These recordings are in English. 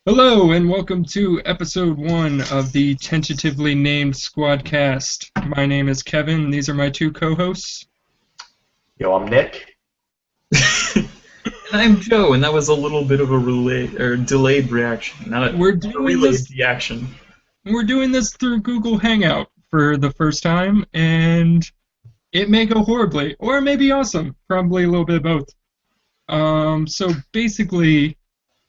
Hello and welcome to episode 1 of the tentatively named Squadcast. My name is Kevin, and these are my two co-hosts. Yo, I'm Nick. I'm Joe, and that was a little bit of a delayed reaction, not a We're doing relayed this reaction. we're doing this through Google Hangout for the first time, and it may go horribly, or it may be awesome. Probably a little bit of both. So basically,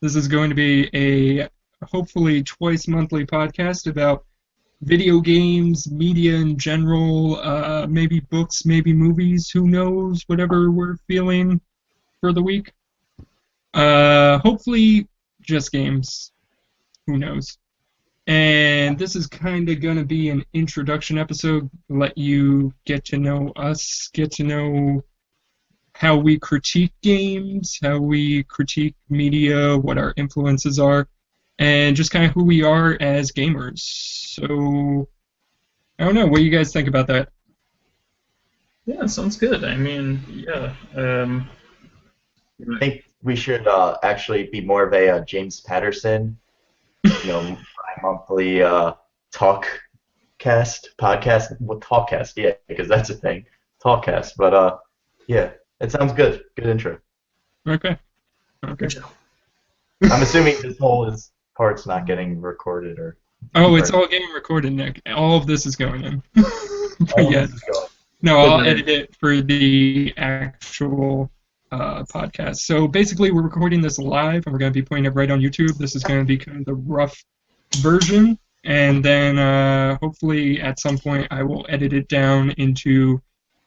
this is going to be a hopefully twice monthly podcast about video games, media in general, maybe books, maybe movies, who knows, whatever we're feeling for the week. Hopefully just games, who knows. And this is kind of going to be an introduction episode, let you get to know us, get to know how we critique games, how we critique media, what our influences are, and just kind of who we are as gamers. So, I don't know, what do you guys think about that? Yeah, sounds good. I mean, yeah. I think we should actually be more of a James Patterson, bi-monthly podcast. Well, talkcast, yeah, because that's a thing, talkcast. But yeah, it sounds good. Good intro. Okay. Good job. I'm assuming this whole part's not getting recorded or. Oh, it's all getting recorded, Nick. All of this is going in. But yeah. This is going. No, I'll edit it for the actual podcast. So basically, we're recording this live, and we're going to be putting it right on YouTube. This is going to be kind of the rough version, and then hopefully at some point I will edit it down into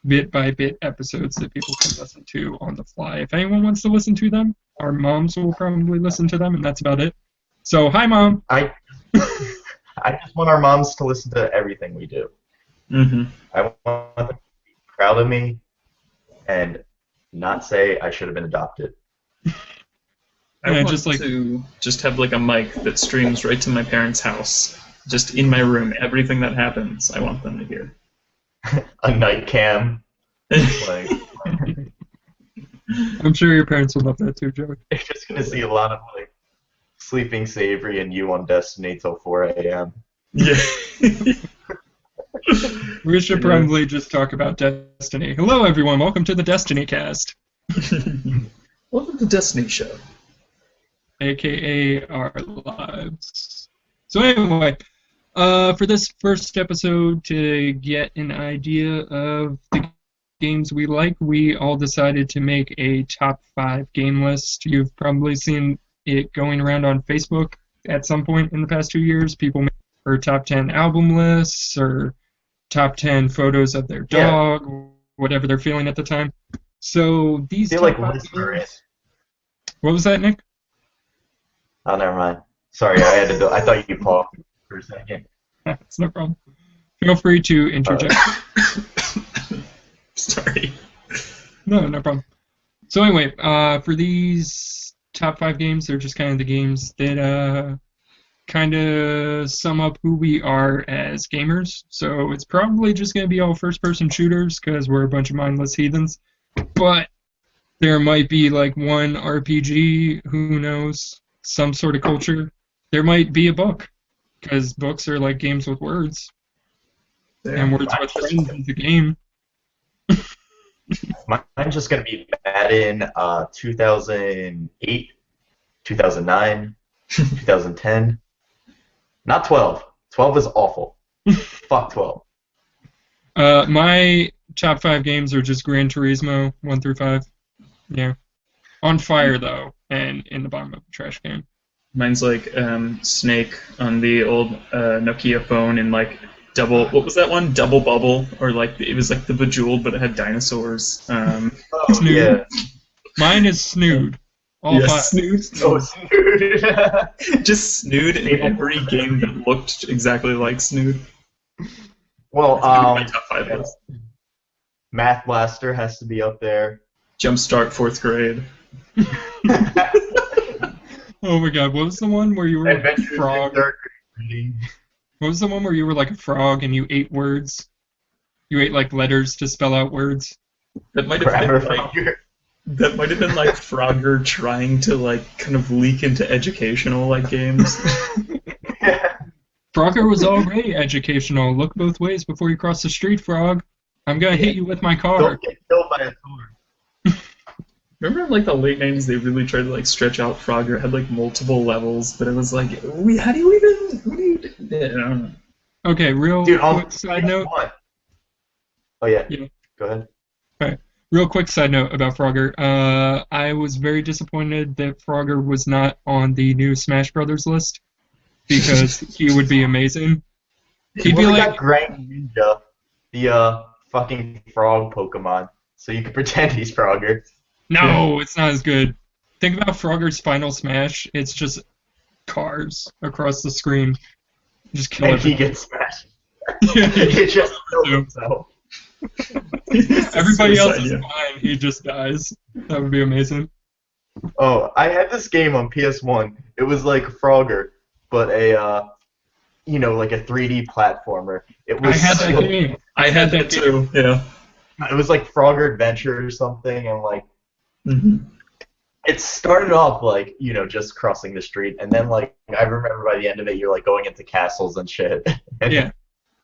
bit-by-bit episodes that people can listen to on the fly. If anyone wants to listen to them, our moms will probably listen to them, and that's about it. So, hi, Mom. I just want our moms to listen to everything we do. Mm-hmm. I want them to be proud of me and not say I should have been adopted. I Yeah, want just like to just have like a mic that streams right to my parents' house, just in my room. Everything that happens, I want them to hear. A night cam. Like, I'm sure your parents would love that too, Joey. you're just gonna see a lot of like sleeping Savory and you on Destiny till 4 a.m. Yeah. We should probably just talk about Destiny. Hello, everyone. Welcome to the Destiny Cast, Welcome to Destiny Show. aka our lives. So anyway, for this first episode, to get an idea of the games we like, we all decided to make a top 5 game list. You've probably seen it going around on Facebook at some point in the past 2 years. People make their top 10 album lists or top 10 photos of their dog, whatever they're feeling at the time. So these I feel top like 5 listener games... What was that, Nick? Oh, never mind. Sorry, I had to. I thought you paused for a second. That's no problem. Feel free to interject. Sorry. No problem. So anyway, for these top 5 games, they're just kind of the games that kind of sum up who we are as gamers. So it's probably just going to be all first-person shooters because we're a bunch of mindless heathens. But there might be like one RPG, who knows, some sort of culture. There might be a book because books are like games with words. And words with friends is a game. Mine's just gonna be Madden 2008, 2009, 2010. Not 12. 12 is awful. Fuck 12. My top 5 games are just Gran Turismo 1 through 5. Yeah. On fire though, and in the bottom of the trash can. Mine's like Snake on the old Nokia phone and like what was that one? Double Bubble, or like it was like the Bejeweled, but it had dinosaurs. Snood. Yeah. Mine is Snood. All 5. Snood. Oh, Snood. Just Snood in every game that looked exactly like Snood. Well, My top 5 list. Math Blaster has to be up there. Jumpstart 4th grade. Oh my god, what was the one where you were like a Adventures in frog? Dark Reading. What was the one where you were like a frog and you ate words? You ate like letters to spell out words? That might have Grammar been like, Finger. That might have been like Frogger trying to like kind of leak into educational like games. Frogger was already educational. Look both ways before you cross the street, Frog. I'm gonna hit you with my car. Don't get killed by a car. Remember in like the late 90s they really tried to like stretch out Frogger, it had like multiple levels, but it was like, how do you even, what do you do? Yeah, I don't know. Okay, real Dude, quick side note. Oh yeah. Yeah. Go ahead. Alright. Real quick side note about Frogger. I was very disappointed that Frogger was not on the new Smash Brothers list because he would be amazing. He'd be like Grand Ninja, the fucking frog Pokemon, so you can pretend he's Frogger. no, it's not as good. Think about Frogger's final Smash. It's just cars across the screen. Just kill And he everyone. gets smashed. Yeah, He just kills Yeah. himself. Everybody else is Suicide, fine. He just dies. That would be amazing. Oh, I had this game on PS1. It was like Frogger, but a like a 3D platformer. It was I had that game. I had that too, yeah. It was like Frogger Adventure or something, and like Mm-hmm. it started off like just crossing the street, and then like I remember by the end of it, you're like going into castles and shit. And Yeah.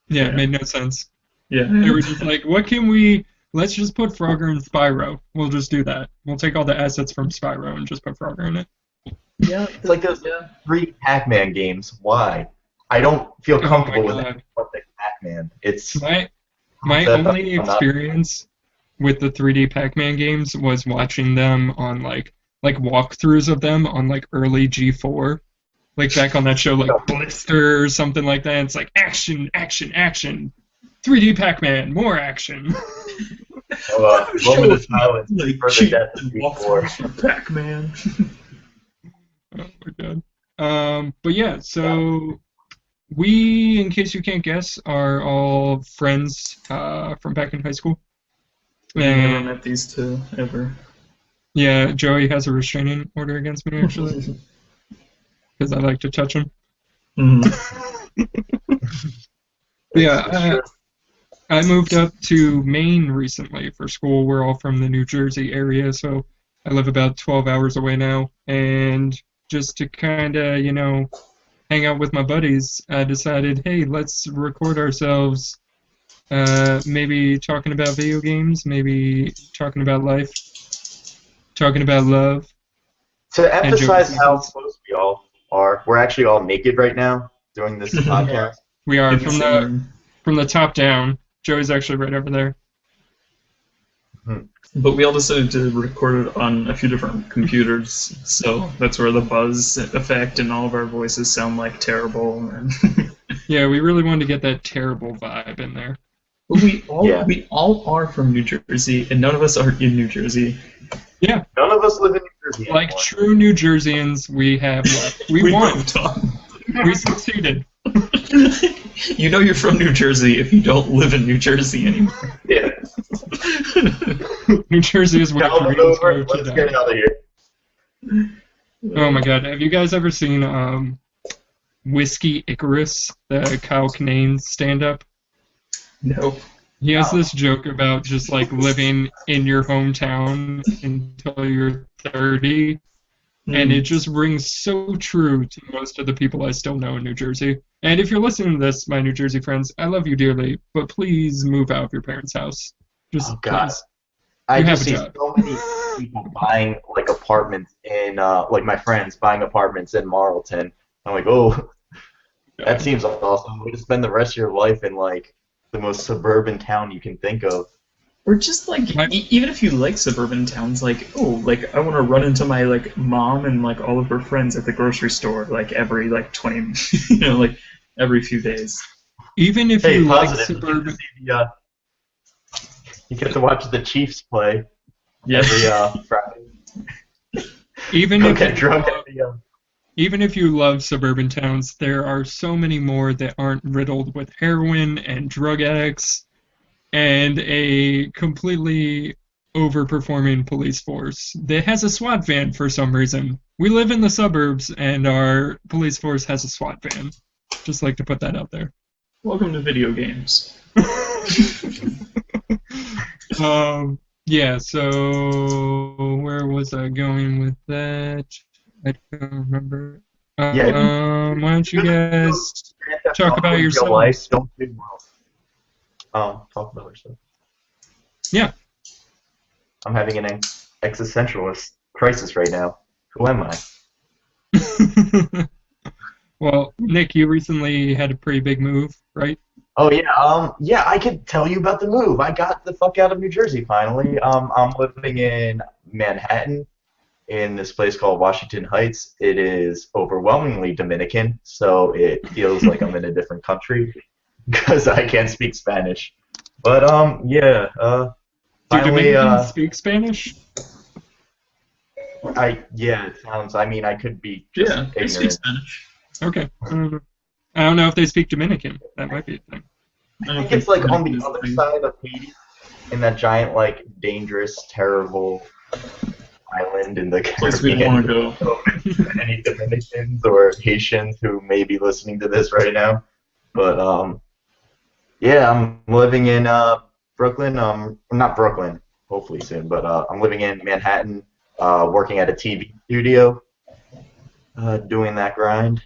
Yeah, Yeah. it made no sense. Yeah. They were just like, what can we... Let's just put Frogger in Spyro. We'll just do that. We'll take all the assets from Spyro and just put Frogger in it. Yeah. It's like those Yeah. 3 Pac-Man games. Why? I don't feel Oh comfortable my with God. it. What the Pac-Man? It's My That- only I'm not- experience with the 3D Pac-Man games was watching them on like walkthroughs of them on like early G4. Like back on that show like Blister or something like that. It's like action, action, action. 3D Pac-Man, more action. moment of silence Like for the cheat death and of walk before. through Pac-Man. Oh my god. But yeah, so we, in case you can't guess, are all friends from back in high school. I've never And met these two ever. yeah, Joey has a restraining order against me actually because I like to touch him. Mhm. Yeah, I moved up to Maine recently for school. We're all from the New Jersey area, so I live about 12 hours away now. And just to kind of, hang out with my buddies, I decided, hey, let's record ourselves. Maybe talking about video games, maybe talking about life, talking about love. To emphasize Joey how Seasons. close we all are, we're actually all naked right now doing this podcast. We are In the from same the room. from the top down. Joey's actually right over there. But we all decided to record it on a few different computers, so that's where the buzz effect and all of our voices sound like terrible. And Yeah, we really wanted to get that terrible vibe in there. but Yeah. we all are from New Jersey, and none of us are in New Jersey. Yeah, None of us live in New Jersey like anymore. true New Jerseyans, we have left. We won. moved on. We succeeded. You know you're from New Jersey if you don't live in New Jersey anymore. Yeah. New Jersey is where Calvin's dreams go over. to Let's die. get out of here. Oh my god, have you guys ever seen Whiskey Icarus, the Kyle Kinane stand-up? No. He has this joke about just like living in your hometown until you're 30, and it just rings so true to most of the people I still know in New Jersey. And if you're listening to this, my New Jersey friends, I love you dearly, but please move out of your parents' house. Just Oh God. please. I You just have a see job. so many people buying like apartments in like my friends buying apartments in Marlton. I'm like, oh, that seems awesome. Way to spend the rest of your life in like the most suburban town you can think of. Or just like even if you like suburban towns, like like I want to run into my like mom and like all of her friends at the grocery store like every like 20 like every few days. Even if Hey, you like positive. suburban, You get to watch the Chiefs play Yeah. every Friday. even Go if get you drunk love- at the even if you love suburban towns, there are so many more that aren't riddled with heroin and drug addicts and a completely overperforming police force that has a SWAT van for some reason. We live in the suburbs and our police force has a SWAT van. Just like to put that out there. Welcome to video games. Yeah, so where was I going with that? I don't remember. Yeah, if you Why don't you really do guys Grand Theft talk Auto about in real life, yourselves? don't do well. Talk about yourself. Yeah. I'm having an existentialist crisis right now. Who am I? Well, Nick, you recently had a pretty big move, right? Oh yeah, yeah, I could tell you about the move. I got the fuck out of New Jersey finally. I'm living in Manhattan in this place called Washington Heights. It is overwhelmingly Dominican, so it feels like I'm in a different country because I can't speak Spanish. But yeah, Do finally, Dominicans speak Spanish? yeah, it sounds. I mean, I could be just Yeah, I speak ignorant. Spanish. Okay. I don't know if they speak Dominican. That might be a thing. I I don't think think it's like on Dominican the is the other thing. side of Haiti, in that giant, like, dangerous, terrible island in the Place we don't want Caribbean. to go. So any Dominicans or Haitians who may be listening to this right now, but yeah, I'm living in Brooklyn. Not Brooklyn, hopefully soon, but I'm living in Manhattan, working at a TV studio, doing that grind,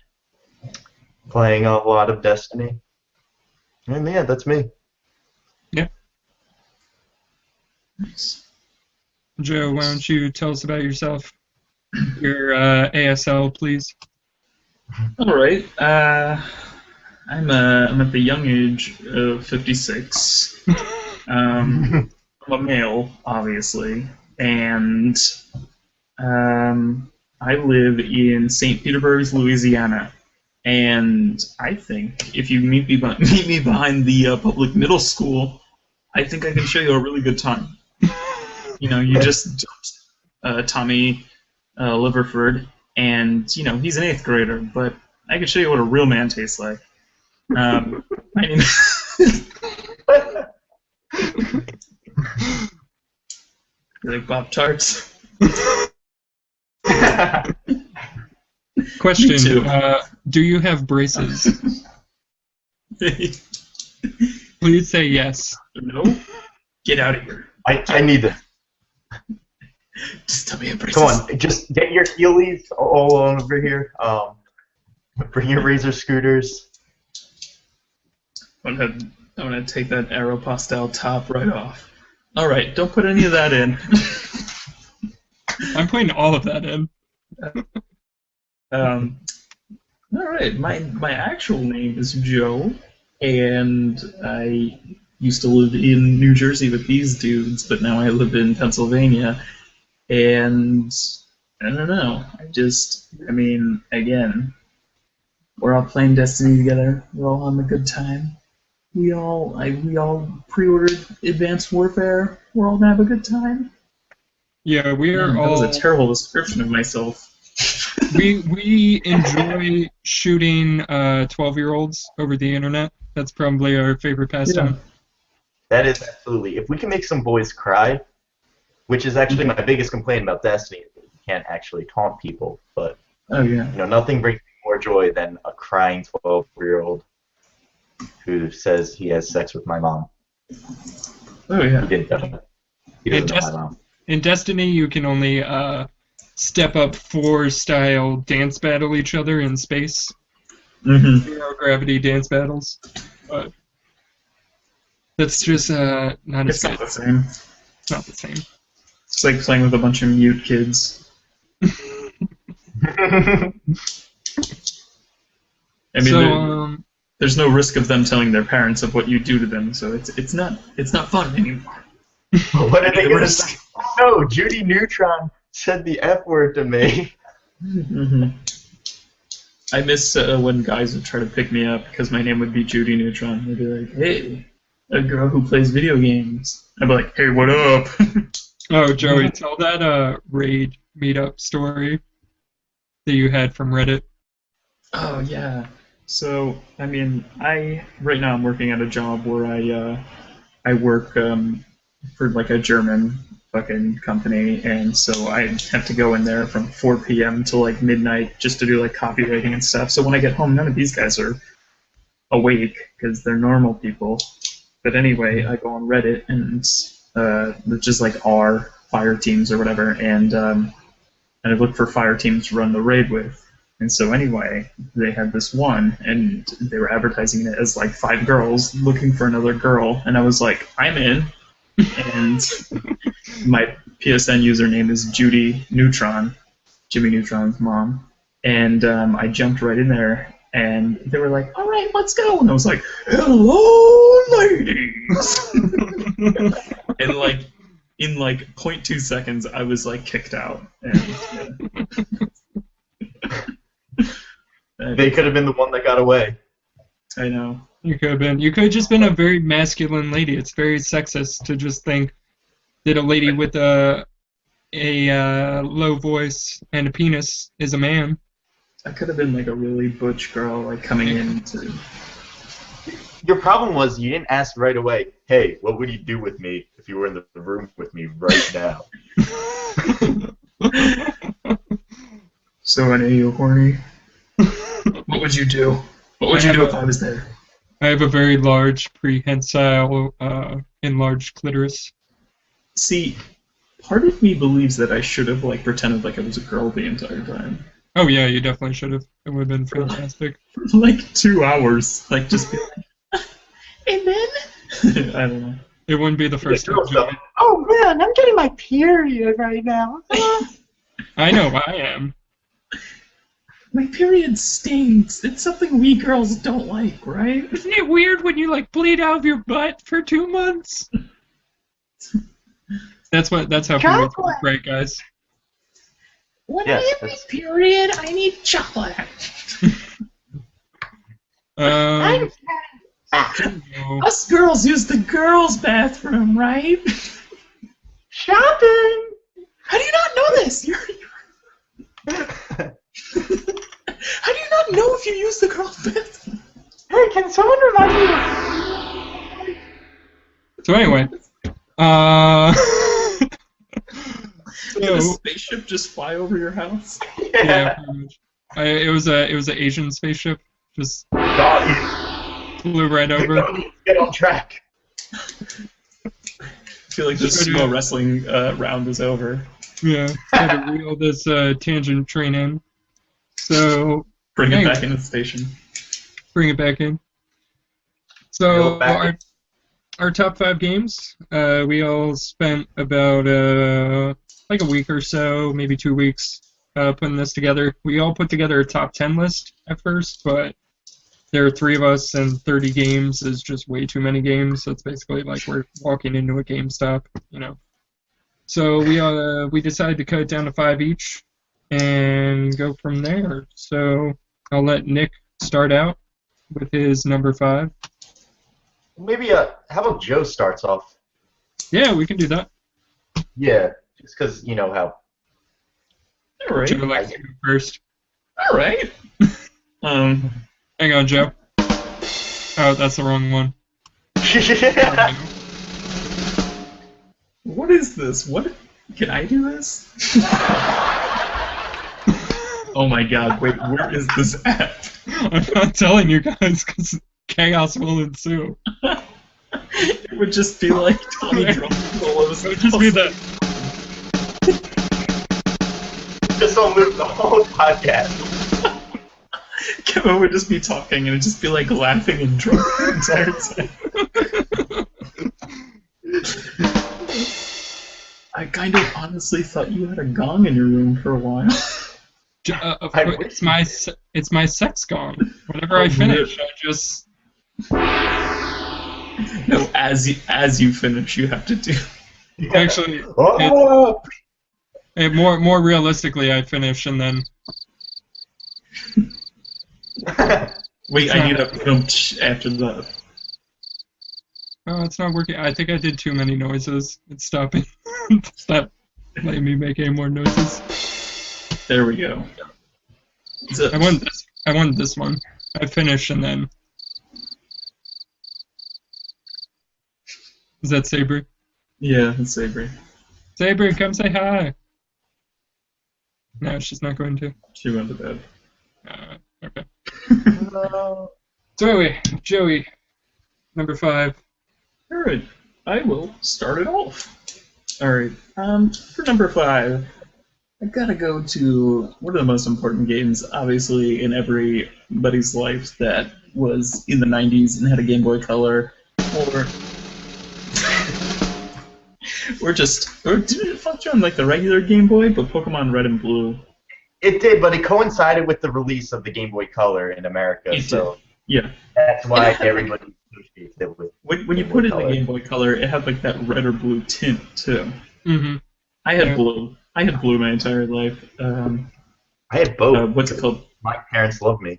playing a lot of Destiny, and yeah, that's me. Yeah. Nice. Joe, why don't you tell us about yourself? Your ASL, please. All right. I'm at the young age of 56. I'm a male, obviously, and I live in St. Petersburg, Louisiana. And I think if you meet me behind the public middle school, I think I can show you a really good time. You know, you just dumped Tommy Liverford, and you know he's an eighth grader, but I can show you what a real man tastes like. My name, you like Pop Tarts? Me Question: too. Do you have braces? Please say yes. No, get out of here. I need this. Just tell me a Come braces. on, just get your Heelys all over here. Bring your Razor scooters. I'm gonna take that Aeropostale top right off. All right, don't put any of that in. I'm putting all of that in. Um, all right, my actual name is Joe, and I used to live in New Jersey with these dudes, but now I live in Pennsylvania, and I don't know. I mean, again, we're all playing Destiny together. We're all having a good time. We all pre-ordered Advanced Warfare. We're all gonna have a good time. Yeah, we are Man, that was a all terrible description of myself. we enjoy shooting 12-year-olds over the internet. That's probably our favorite Yeah. pastime. That is absolutely. If we can make some boys cry, which is actually my biggest complaint about Destiny, is that you can't actually taunt people. But Oh yeah. nothing brings me more joy than a crying 12-year-old who says he has sex with my mom. Oh He yeah. didn't know. He In, doesn't know my Des- mom. in Destiny, you can only step up 4 style dance battle each other in space. Mm-hmm. Zero gravity dance battles. But that's just not as It's good. not the same. It's not the same. It's like playing with a bunch of mute kids. I mean, So, there's no risk of them telling their parents of what you do to them, so it's not fun anymore. What are they The going to risk. say? Oh no, Judy Neutron said the F word to me. Mm-hmm. I miss when guys would try to pick me up because my name would be Judy Neutron. They'd be like, "Hey, a girl who plays video games." I'd be like, "Hey, what up?" oh, Joey, tell that raid meetup story that you had from Reddit. Oh yeah. So I mean, I right now I'm working at a job where I work for like a German fucking company, and so I have to go in there from 4 p.m. to like midnight just to do like copywriting and stuff. So when I get home, none of these guys are awake because they're normal people. But anyway, I go on Reddit and just like our fire teams or whatever, and I looked for fire teams to run the raid with. And so anyway, they had this one, and they were advertising it as like 5 girls looking for another girl, and I was like, I'm in. And my PSN username is Judy Neutron, Jimmy Neutron's mom. And I jumped right in there, and they were like, all right, let's go. And I was like, hello, ladies. And like, in like 0.2 seconds, I was like kicked out. And, They could have been the one that got away. I know. You could have been. You could have just been a very masculine lady. It's very sexist to just think that a lady with a low voice and a penis is a man. I could have been like a really butch girl, like coming in to. Your problem was you didn't ask right away, hey, what would you do with me if you were in the room with me right now? So, are you horny? What would you do? What would you do if I was there? I have a very large, prehensile, enlarged clitoris. See, part of me believes that I should have like pretended like I was a girl the entire time. Oh yeah, you definitely should have. It would have been fantastic. For like 2 hours, like just be like, and then I don't know. It wouldn't be the first time. Oh man, I'm getting my period right now. I know, I am. My period stinks. It's something we girls don't like, right? Isn't it weird when you like bleed out of your butt for 2 months? That's how periods work, right, guys? When I have my period, I need chocolate. Us girls use the girls' bathroom, right? Shopping! How do you not know this? How do you not know if you use the girls' bathroom? Hey, can someone remind me? So anyway, Did a spaceship just fly over your house? Yeah, pretty much. It was an Asian spaceship, just flew right over. Get on track. I feel like this sumo wrestling round is over. Yeah, had to reel this tangent train in. So bring it back into the station. Bring it back in. So our top 5 games, we all spent about like a week or so, maybe 2 weeks, putting this together. We all put together a top 10 list at first, but there are 3 of us, and 30 games is just way too many games. So it's basically like we're walking into a GameStop, you know. So we decided to cut it down to 5 each and go from there. So I'll let Nick start out with his number 5. Maybe how about Joe starts off? Yeah, we can do that. Yeah, just because you know how. All right. Joe likes to go first. All right. Hang on, Joe. Oh, that's the wrong one. What is this? What? Can I do this? Oh my god, wait, where is this at? I'm not telling you guys because chaos will ensue. It would just be like 20 drum solos. It would just be that. Just on loop the whole podcast. Kevin would just be talking and it'd just be like laughing and drumming the entire time. I kind of honestly thought you had a gong in your room for a while. It's my sex gong. Whenever I finish, I just. No, as you finish, you have to do. Actually, more realistically, I finish and then. Wait, I need a after that. Oh, it's not working. I think I did too many noises. It's stopping. Stop letting me make any more noises. There we go. I won this one. I finish and then. Is that Saber? Yeah, it's Saber. Saber, come say hi. No, she's not going to. She went to bed. Okay. So anyway, Joey, number 5. Alright. I will start it off. All right. For number 5, I've got to go to one of the most important games, obviously, in everybody's life that was in the 90s and had a Game Boy Color, or or did it function on like the regular Game Boy, but Pokemon Red and Blue? It did, but it coincided with the release of the Game Boy Color in America, It so did. Yeah. that's And why it had, everybody associates it with when you Game put Boy it in the Color. Game Boy Color, it had like that red or blue tint too. Mm-hmm. I had Yeah. blue. I had blue my entire life. I had both. What's it called? My parents loved me.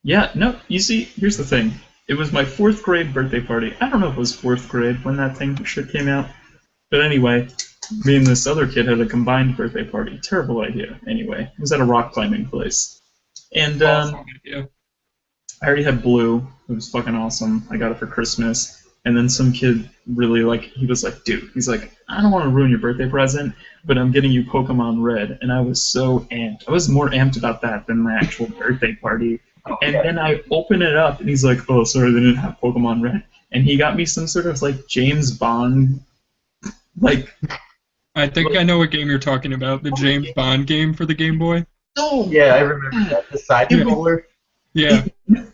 Yeah, no, you see, here's the thing. It was my 4th grade birthday party. I don't know if it was 4th grade when that shit came out. But anyway, me and this other kid had a combined birthday party. Terrible idea. Anyway, it was at a rock climbing place. And Awesome idea. I already had blue. It was fucking awesome. I got it for Christmas. And then some kid really, he was like, dude, he's like, I don't want to ruin your birthday present, but I'm getting you Pokemon Red. And I was so amped. I was more amped about that than my actual birthday party. And then I open it up, and he's like, oh, sorry, they didn't have Pokemon Red. And he got me some sort of, James Bond, I think I know what game you're talking about. The James Bond game for the Game Boy. oh, Yeah, I remember that. The side controller. Yeah.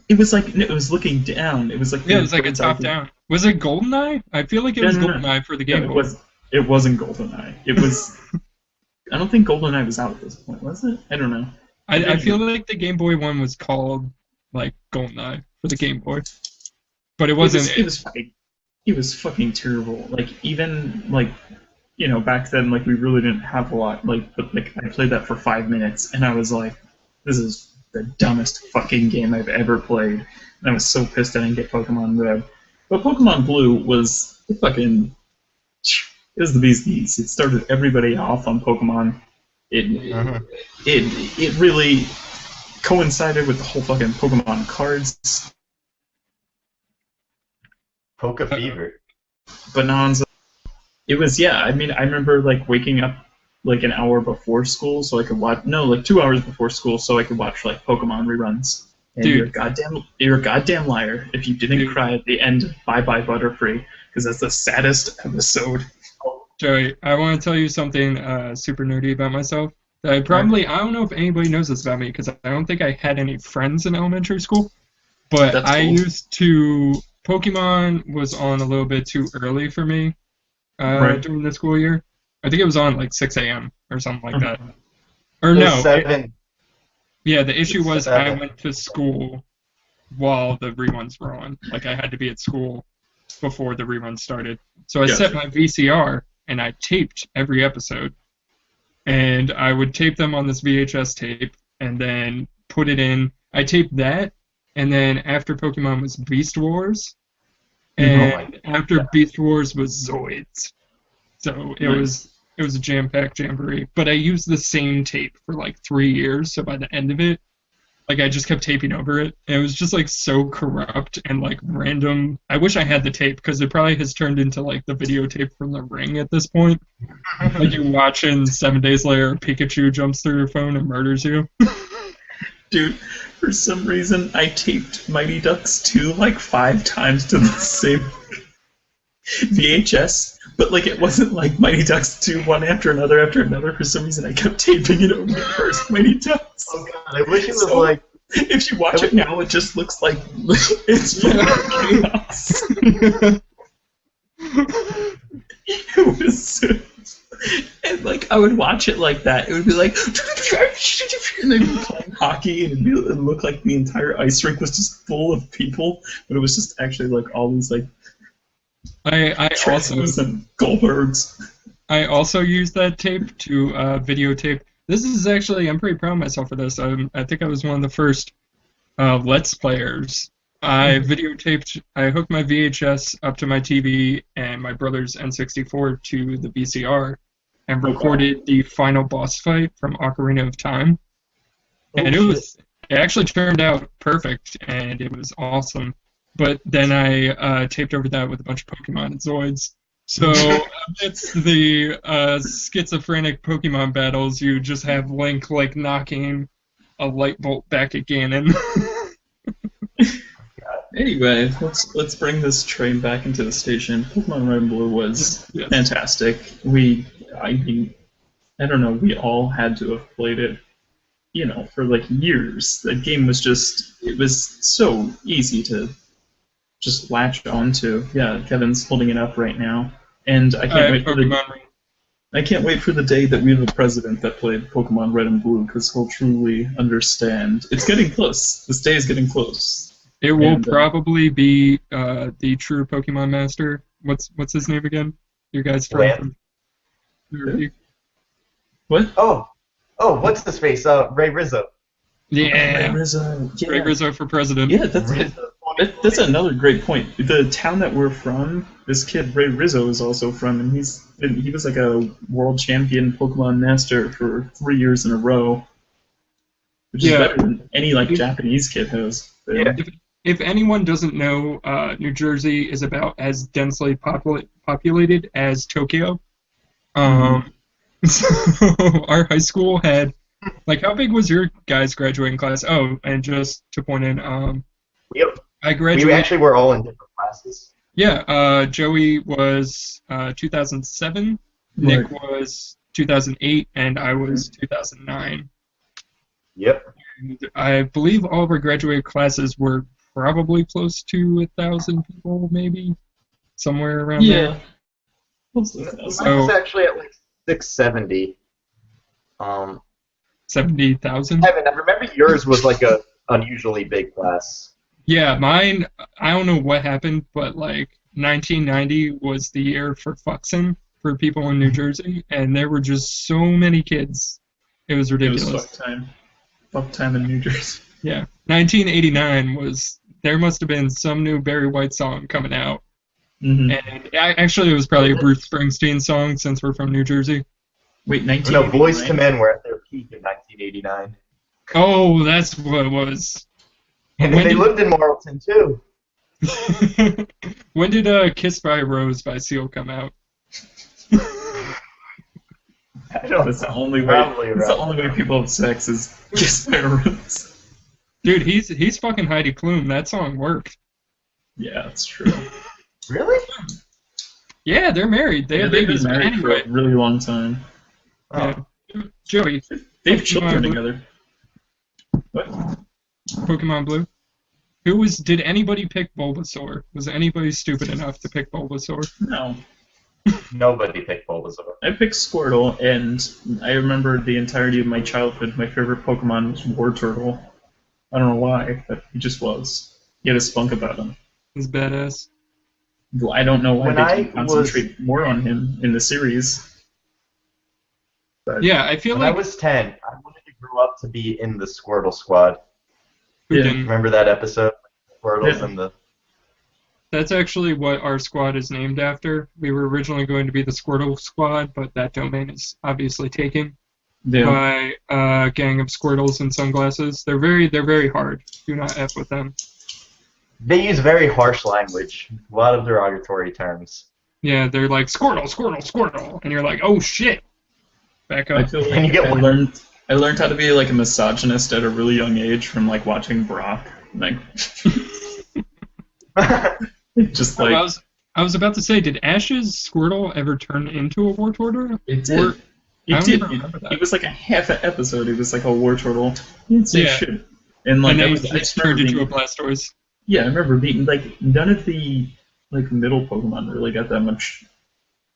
It was it was looking down. It was like Yeah, it was like a top down. Was it GoldenEye? I feel like it was No. GoldenEye for the Game No, Boy. it wasn't GoldenEye. It was. I don't think GoldenEye was out at this point, was it? I don't know. I feel like the Game Boy one was called GoldenEye for the Game Boy, but it wasn't. It was fucking terrible. Even back then, we really didn't have a lot. But I played that for 5 minutes, and I was like, this is the dumbest fucking game I've ever played. And I was so pissed I didn't get Pokemon Red. But Pokemon Blue was it was the bee's knees. It started everybody off on Pokemon. It really coincided with the whole fucking Pokemon cards. Poke Fever. Bonanza. It was, yeah, I remember waking up an hour before school so I could watch 2 hours before school so I could watch Pokemon reruns. And Dude. you're a goddamn liar if you didn't cry at the end of Bye Bye Butterfree, because that's the saddest episode. Joey, I want to tell you something super nerdy about myself. That I don't know if anybody knows this about me, because I don't think I had any friends in elementary school, but That's I cool. used to... Pokemon was on a little bit too early for me Right. during the school year. I think it was on 6 a.m. or something like that. Mhm. Or no. 7. Yeah, the issue was I 7. went to school while the reruns were on. I had to be at school before the rerun started. So I set my VCR and I taped every episode. And I would tape them on this VHS tape and then put it in. I taped that, and then after Pokemon was Beast Wars, and after Beast Wars was Zoids. So it was a jam-packed jamboree. But I used the same tape for 3 years, so by the end of it, I just kept taping over it. And it was just so corrupt and random. I wish I had the tape, because it probably has turned into the videotape from The Ring at this point. You watch and 7 days later Pikachu jumps through your phone and murders you. Dude, for some reason, I taped Mighty Ducks 2 5 times to the same VHS, but it wasn't Mighty Ducks 2 one after another after another. For some reason, I kept taping it over the first Mighty Ducks. Oh god, I wish it was If you watch it now, it just looks like it's fucking chaos. It was. And I would watch it like that. It would be and they'd be playing hockey, and it'd look like the entire ice rink was just full of people, but it was just actually all these translucent Goldbergs. I also used that tape to videotape. This is actually, I'm pretty proud of myself for this. I think I was one of the first Let's Players. I hooked my VHS up to my TV and my brother's N64 to the VCR and recorded the final boss fight from Ocarina of Time. And it actually turned out perfect, and it was awesome. But then I taped over that with a bunch of Pokemon and Zoids. So amidst the schizophrenic Pokemon battles, you just have Link knocking a light bolt back at Ganon. Anyway, let's bring this train back into the station. Pokemon Red and Blue was Yes. fantastic. I mean, I don't know, we all had to have played it, for like years. That game was it was so easy to just latch onto. Yeah, Kevin's holding it up right now, and Pokemon. I can't wait for the day that we have a president that played Pokemon Red and Blue, because he'll truly understand. It's getting close. This day is getting close. It will probably be the true Pokemon master. What's his name again? Your guy's friend. What? Oh, what's his face? Ray Rizzo. Yeah. Ray Rizzo. Yeah. Ray Rizzo for president. Yeah, that's another great point. The town that we're from, this kid Ray Rizzo is also from, and he was like a world champion Pokemon master for 3 years in a row, which is better than any Japanese kid has. Yeah. If anyone doesn't know, New Jersey is about as densely populated as Tokyo. So our high school had, how big was your guys' graduating class? Oh, and just to point in, I graduated. We actually were all in different classes. Yeah, Joey was 2007, Nick was 2008, and I was 2009. Yep. And I believe all of our graduating classes were probably close to 1,000 people, maybe somewhere around there. So, I was actually at 670. 70,000. Evan, I remember yours was a unusually big class. Yeah, mine. I don't know what happened, but 1990 was the year for Fuxin for people in New Jersey, and there were just so many kids. It was ridiculous. It was fuck time in New Jersey. Yeah, 1989 was. There must have been some new Barry White song coming out. And actually, it was probably a Bruce Springsteen song since we're from New Jersey. Wait, 1989? No, Boys to Men were at their peak in 1989. Oh, that's what it was. And they lived in Marlton, too. When did Kiss by a Rose by Seal come out? That's the only way. That's the only way people have sex is Kiss by a Rose. Dude, he's fucking Heidi Klum. That song worked. Yeah, that's true. Really? Yeah, they're married. They have babies. They've been married for a really long time. Yeah. Joey. They have children together. What? Pokemon Blue. Did anybody pick Bulbasaur? Was anybody stupid enough to pick Bulbasaur? No. Nobody picked Bulbasaur. I picked Squirtle, and I remember the entirety of my childhood, my favorite Pokemon was Wartortle. I don't know why, but he just was. He had a spunk about him. He's badass. Well, I don't know why they didn't concentrate more on him in the series. But yeah, I feel when I was 10, I wanted to grow up to be in the Squirtle Squad. Remember that episode? Squirtles and the... That's actually what our squad is named after. We were originally going to be the Squirtle Squad, but that domain is obviously taken by a gang of Squirtles in sunglasses. They're very hard. Do not F with them. They use very harsh language. A lot of derogatory terms. Yeah, they're like, Squirtle, Squirtle, Squirtle. And you're like, oh shit. Back up. I feel like I learned how to be a misogynist at a really young age from watching Brock. Just I was about to say, did Ash's Squirtle ever turn into a Wartortle? It did. It did. It was a half an episode. It was a Wartortle. He didn't say shit. And then it turned into a Blastoise. Yeah, I remember being none of the middle Pokemon really got that much.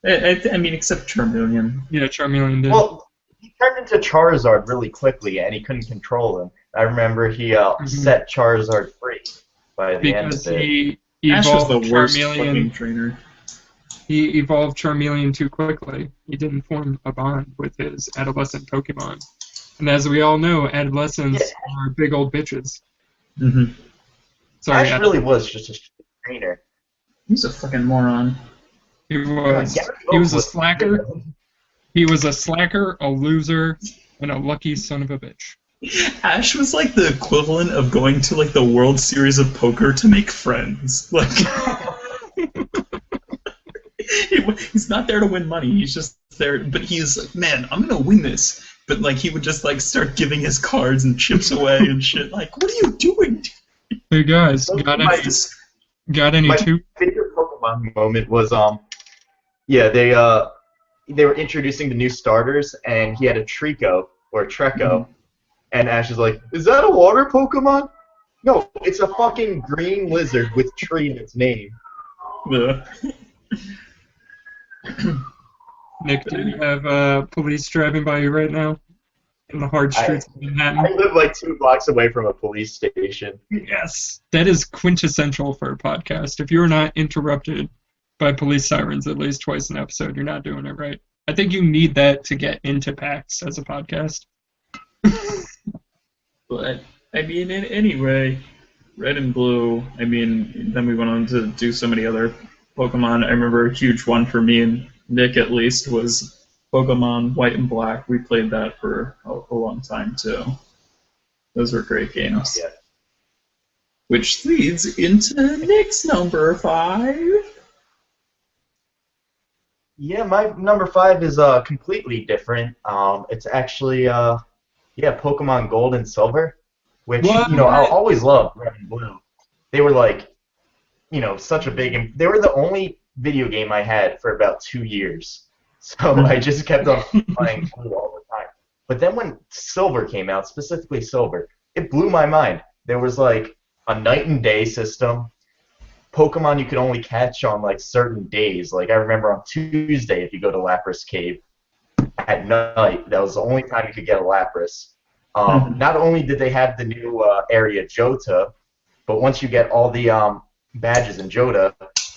I mean, except Charmeleon. Yeah, Charmeleon did. Well, he turned into Charizard really quickly, and he couldn't control him. I remember he set Charizard free by the end of it. Ash was the worst fucking trainer. He evolved Charmeleon too quickly. He didn't form a bond with his adolescent Pokemon. And as we all know, adolescents are big old bitches. Mm-hmm. Sorry, Ash really was just a trainer. He's a fucking moron. He was. He was a slacker. He was a slacker, a loser, and a lucky son of a bitch. Ash was the equivalent of going to the World Series of Poker to make friends. He's not there to win money. He's just there, but he's man, I'm gonna win this. But he would just start giving his cards and chips away and shit. What are you doing? Hey guys, got any My two? favorite Pokemon moment was yeah, they were introducing the new starters, and he had a Trico or a Treco, and Ash is like, "Is that a water Pokemon?" No, it's a fucking green lizard with tree in its name. Yeah. Nick, do you have police driving by you right now in the hard I streets of I Manhattan? live like 2 blocks away from a police station. Yes, that is quintessential for a podcast. If you're not interrupted by police sirens at least twice an episode, you're not doing it right. I think you need that to get into PAX as a podcast. But I mean, anyway, Red and Blue. I mean, then we went on to do so many other Pokemon. I remember a huge one for me and Nick, at least, was Pokemon White and Black. We played that for a long time too. Those were great games. Yeah. Which leads into Nick's number 5. Yeah, my number 5 is completely different. It's actually yeah, Pokemon Gold and Silver, which What? I'll always love Red and Blue. They were like, such a big. They were the only video game I had for about 2 years, so I just kept on playing Blue all the time. But then when Silver came out, specifically Silver, it blew my mind. There was like a night and day system. Pokemon you could only catch on like certain days. Like I remember on Tuesday, if you go to Lapras Cave at night, that was the only time you could get a Lapras. Not only did they have the new area Johto, but once you get all the badges in Johto,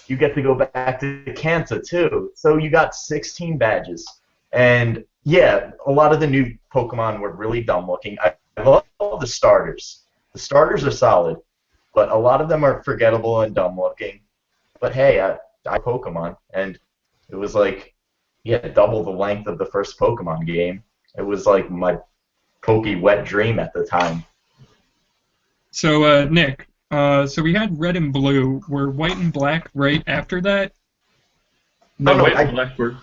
you get to go back to Kanto too. So you got 16 badges. And yeah, a lot of the new Pokemon were really dumb looking. I love the starters. The starters are solid, but a lot of them are forgettable and dumb looking. But hey, I Pokemon, and it was like, yeah, double the length of the first Pokemon game. It was like my Poke wet dream at the time. So, Nick, so we had Red and Blue. Were White and Black right after that? No, no, White and Black were.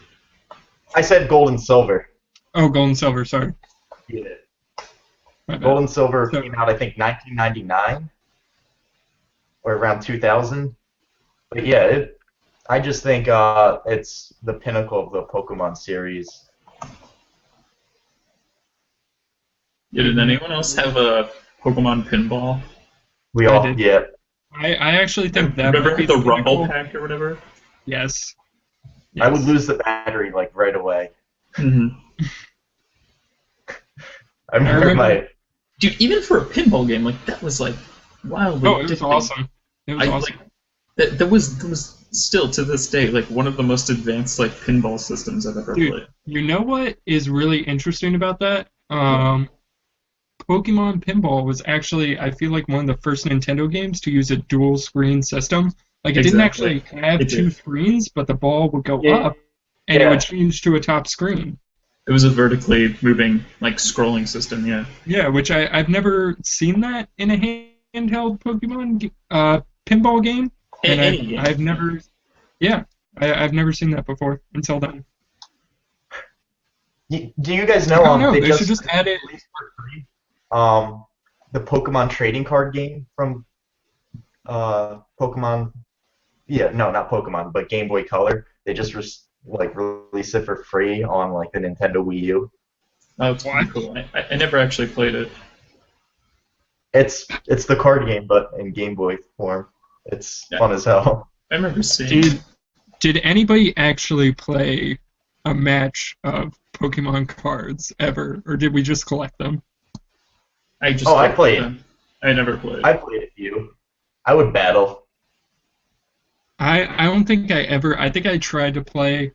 I said Gold and Silver. Oh, Gold and Silver, sorry. Yeah. My bad. Gold and Silver So- came out, I think, 1999 or around 2000. But yeah, I just think it's the pinnacle of the Pokemon series. Yeah, did anyone else have a Pokemon pinball? We I all, did. yeah. I actually think that Remember might be the pinnacle. Rumble Pack or whatever? Yes. I would Yes. lose the battery like right away. Mm-hmm. I remember my. Dude, even for a pinball game, like that was like wildly. Oh, it was addicting. awesome. It was awesome. That was still to this day like one of the most advanced like pinball systems I've ever Dude, played. you know what is really interesting about that? Pokemon Pinball was actually, I feel like, one of the first Nintendo games to use a dual screen system. Like, it didn't actually have It two did. screens, but the ball would go Yeah. up, and it Yeah. would change to a top screen. It was a vertically moving like scrolling system, yeah. Yeah, which I've never seen that in a handheld Pokemon pinball game. And Any game. I've never, yeah, I've never seen that before until then. Do you guys I know? don't know. They They should just add it. released for free, the Pokemon trading card game from Pokemon. Yeah, no, not Pokemon, but Game Boy Color. They just released it for free on like the Nintendo Wii U. Oh, it's pretty cool. I never actually played it. It's the card game, but in Game Boy form. It's fun as hell. I remember seeing Did anybody actually play a match of Pokemon cards ever, or did we just collect them? I just I played. them. I never played. I played a few. I would battle. I don't think I ever. I think I tried to play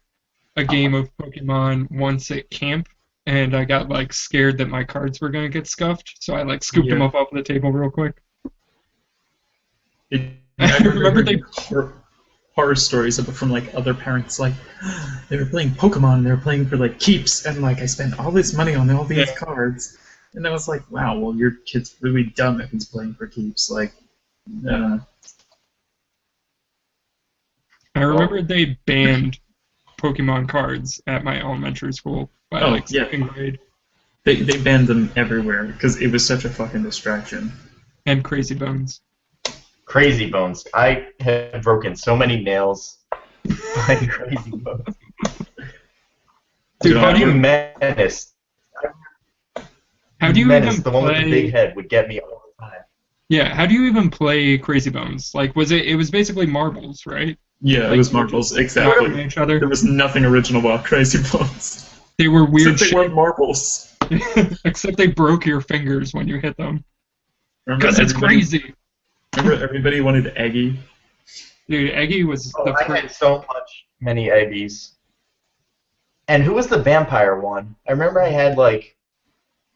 a game of Pokemon once at camp, and I got like scared that my cards were gonna get scuffed, so I like scooped them Yeah. up off the table real quick. I Remember hearing horror stories from like other parents, like they were playing Pokemon, they were playing for like keeps, and like I spent all this money on all these cards, and I was like, wow, well your kid's really dumb if he's playing for keeps. Like, I remember they banned Pokemon cards at my elementary school by like second grade, they banned them everywhere because it was such a fucking distraction. and Crazy Bones. Crazy Bones. I have broken so many nails playing Crazy Bones. Dude, how do Or you- Menace. how do you Menace, even the one with the big play? head, would get me all the time. Yeah, how do you even play Crazy Bones? Like, was it? It was basically marbles, right? Yeah, it Like, was marbles, throwing exactly. at each other. There was nothing original about Crazy Bones. They were weird Except they shit. weren't marbles. Except they broke your fingers when you hit them. Remember Because it's crazy. Remember everybody wanted Eggy? Dude, Eggy was Oh, the I had first. so many Eggies. And who was the vampire one? I remember I had like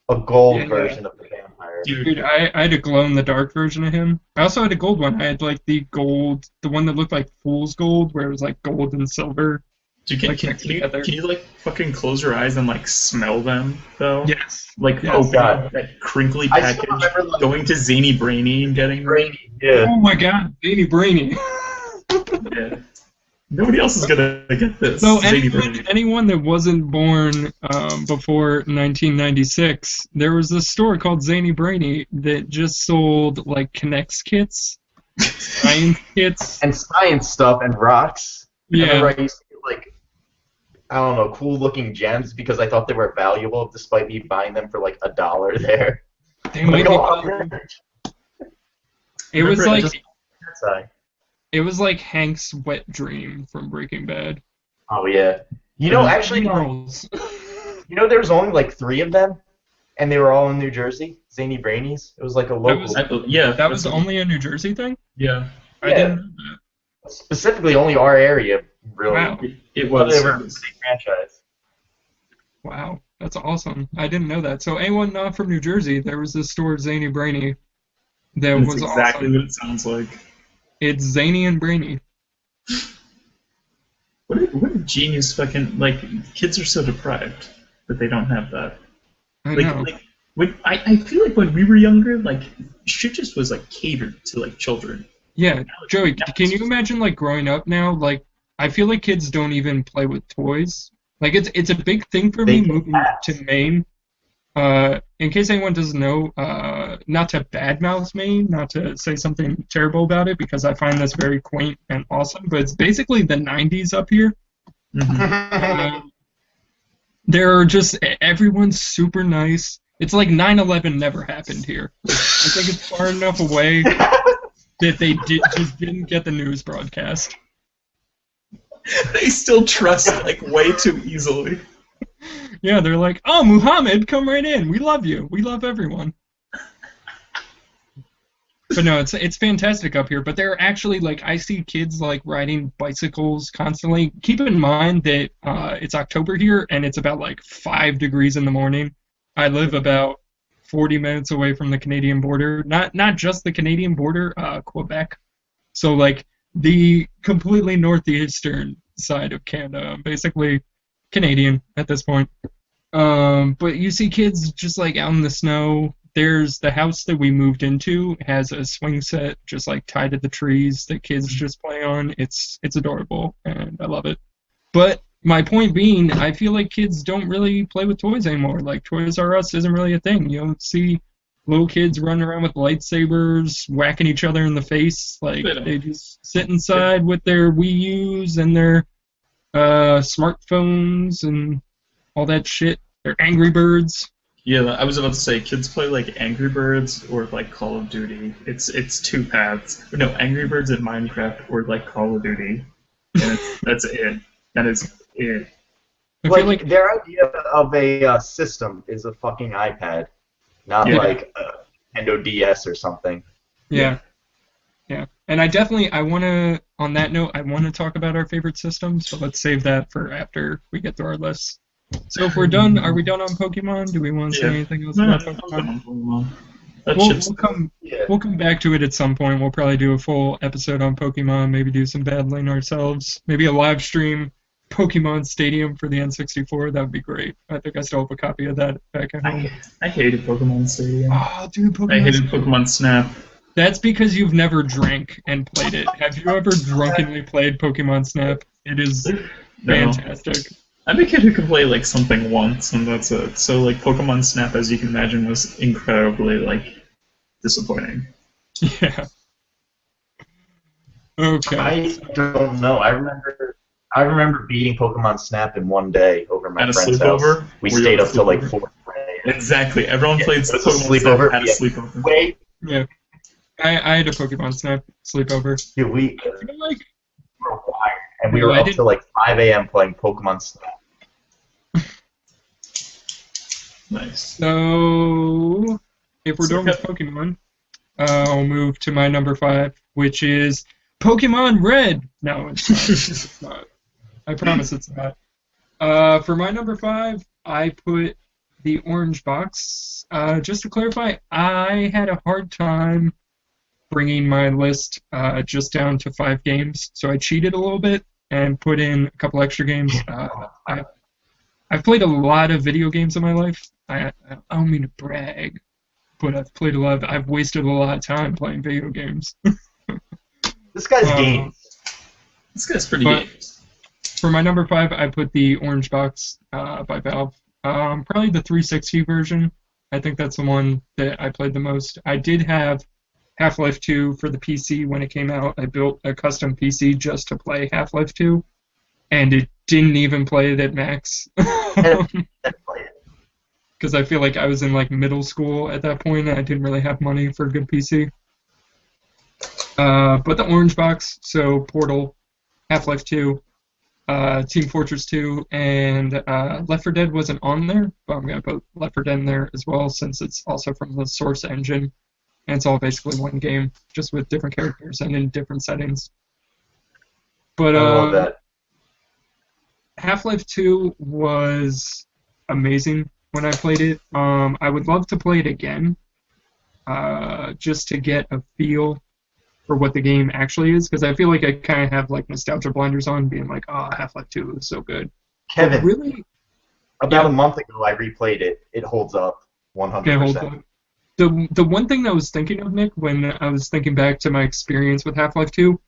a gold Yeah. version of the vampire. Dude, I had a glow in the dark version of him. I also had a gold one. I had like the gold, the one that looked like fool's gold, where it was like gold and silver. Dude, Like, mixed together. can you like fucking close your eyes and like smell them though? Yes. Like Yes. opening God. that crinkly I still package, remember, like, going to Zany Brainy and getting them. Brainy. Yeah. Oh my god, Zany Brainy. Yeah. Nobody else is gonna get this. So Zany Brainy. anyone that wasn't born before 1996, there was this store called Zany Brainy that just sold like Connects kits, science kits. And science stuff and rocks. I Yeah, remember I used to get like, I don't know, cool looking gems because I thought they were valuable despite me buying them for like $1 there. they might Like, be. oh, It was Remember, like just- that's I. it was like Hank's wet dream from Breaking Bad. Oh yeah. You know, actually, Girls. there was only like 3 of them, and they were all in New Jersey. Zany Brainies. It was like a local. Yeah, That was only a New Jersey thing. Yeah, I Yeah. didn't know that. Specifically, only our area. Really. Wow. it was. They were a big franchise. Wow, that's awesome. I didn't know that. So anyone not from New Jersey, there was this store Zany Brainy that That's was exactly awesome. what it sounds like. It's zany and brainy. What a genius fucking like kids are so deprived that they don't have that. I Like know. like when I feel like when we were younger, like shit just was like catered to like children. Yeah, Joey, can you imagine like growing up now? Like, I feel like kids don't even play with toys. Like, it's a big thing for me They moving have. to Maine. In case anyone doesn't know, not to badmouth Maine, not to say something terrible about it, because I find this very quaint and awesome. But it's basically the '90s up here. They're just everyone's super nice. It's like 9/11 never happened here. I think it's far enough away that they just didn't get the news broadcast. They still trust like way too easily. Yeah, they're like, "Oh, Muhammad, come right in. We love you. We love everyone." But no, it's fantastic up here. But they're actually like I see kids like riding bicycles constantly. Keep in mind that it's October here and it's about like 5 degrees in the morning. I live about 40 minutes away from the Canadian border. Not just the Canadian border, Quebec. So like the completely northeastern side of Canada. I'm basically Canadian at this point. But you see kids just like out in the snow. There's the house that we moved into has a swing set just like tied to the trees that kids just play on. It's adorable and I love it. But my point being, I feel like kids don't really play with toys anymore. Like Toys R Us isn't really a thing. You don't see little kids running around with lightsabers, whacking each other in the face. Like they just sit inside with their Wii U's and their smartphones and all that shit. They're Angry Birds. Yeah, I was about to say kids play like Angry Birds or like Call of Duty. It's 2 paths. No, Angry Birds and Minecraft or like Call of Duty. And that's it. That is it. I feel Like, their idea of a system is a fucking iPad, not Yeah. like a Nintendo DS or something. Yeah. And I want to, on that note, I want to talk about our favorite systems, so let's save that for after we get through our list. So if we're done, are we done on Pokemon? Do we want to say anything else about Pokemon? We'll come back to it at some point. We'll probably do a full episode on Pokemon, maybe do some battling ourselves, maybe a live stream Pokemon Stadium for the N64. That would be great. I think I still have a copy of that back at home. I hated Pokemon Stadium. Oh, dude, Pokemon I hated Pokemon Snap. That's because you've never drank and played it. Have you ever drunkenly played Pokemon Snap? It is fantastic. I'm a kid who can play like something once, and that's it. So like Pokemon Snap, as you can imagine, was incredibly like disappointing. Yeah. Okay. I don't know. I remember beating Pokemon Snap in one day over at my At a friend's house. sleepover? We Were you at stayed a up till like sleepover? 4 a.m. Exactly. Everyone Yeah, played it was a Pokemon Snap sleepover. at a sleepover. Way Yeah. I had a Pokemon Snap sleepover. yeah, we You know, like, were wired, and we no, were I up till didn't. like 5 a.m. playing Pokemon Snap. Nice. So, if we're So, done with Pokemon, I'll move to my number 5, which is Pokemon Red. No, it's not. It's not. I promise it's not. For my number 5, I put the orange box. Just to clarify, I had a hard time bringing my list just down to 5 games, so I cheated a little bit and put in a couple extra games. I've played a lot of video games in my life. I don't mean to brag, but I've played a lot. I've wasted a lot of time playing video games. This guy's Uh, games. this guy's pretty but good. for my number 5, I put the orange box by Valve. Probably the 360 version. I think that's the one that I played the most. I did have Half-Life 2 for the PC when it came out. I built a custom PC just to play Half-Life 2, and it didn't even play it at max. And play it. Because I feel like I was in like middle school at that point, and I didn't really have money for a good PC. But the orange box, so Portal, Half-Life 2, Team Fortress 2, and Left 4 Dead wasn't on there, but I'm going to put Left 4 Dead in there as well since it's also from the Source engine, and it's all basically one game, just with different characters and in different settings. But I love that. Half-Life 2 was amazing when I played it. I would love to play it again, just to get a feel for what the game actually is, because I feel like I kind of have like nostalgia blinders on, being like, "Oh, Half-Life 2 is so good." But Kevin, really, about yeah, a month ago, I replayed it. It holds up can't hold 100%. on. The one thing that I was thinking of, Nick, when I was thinking back to my experience with Half-Life 2,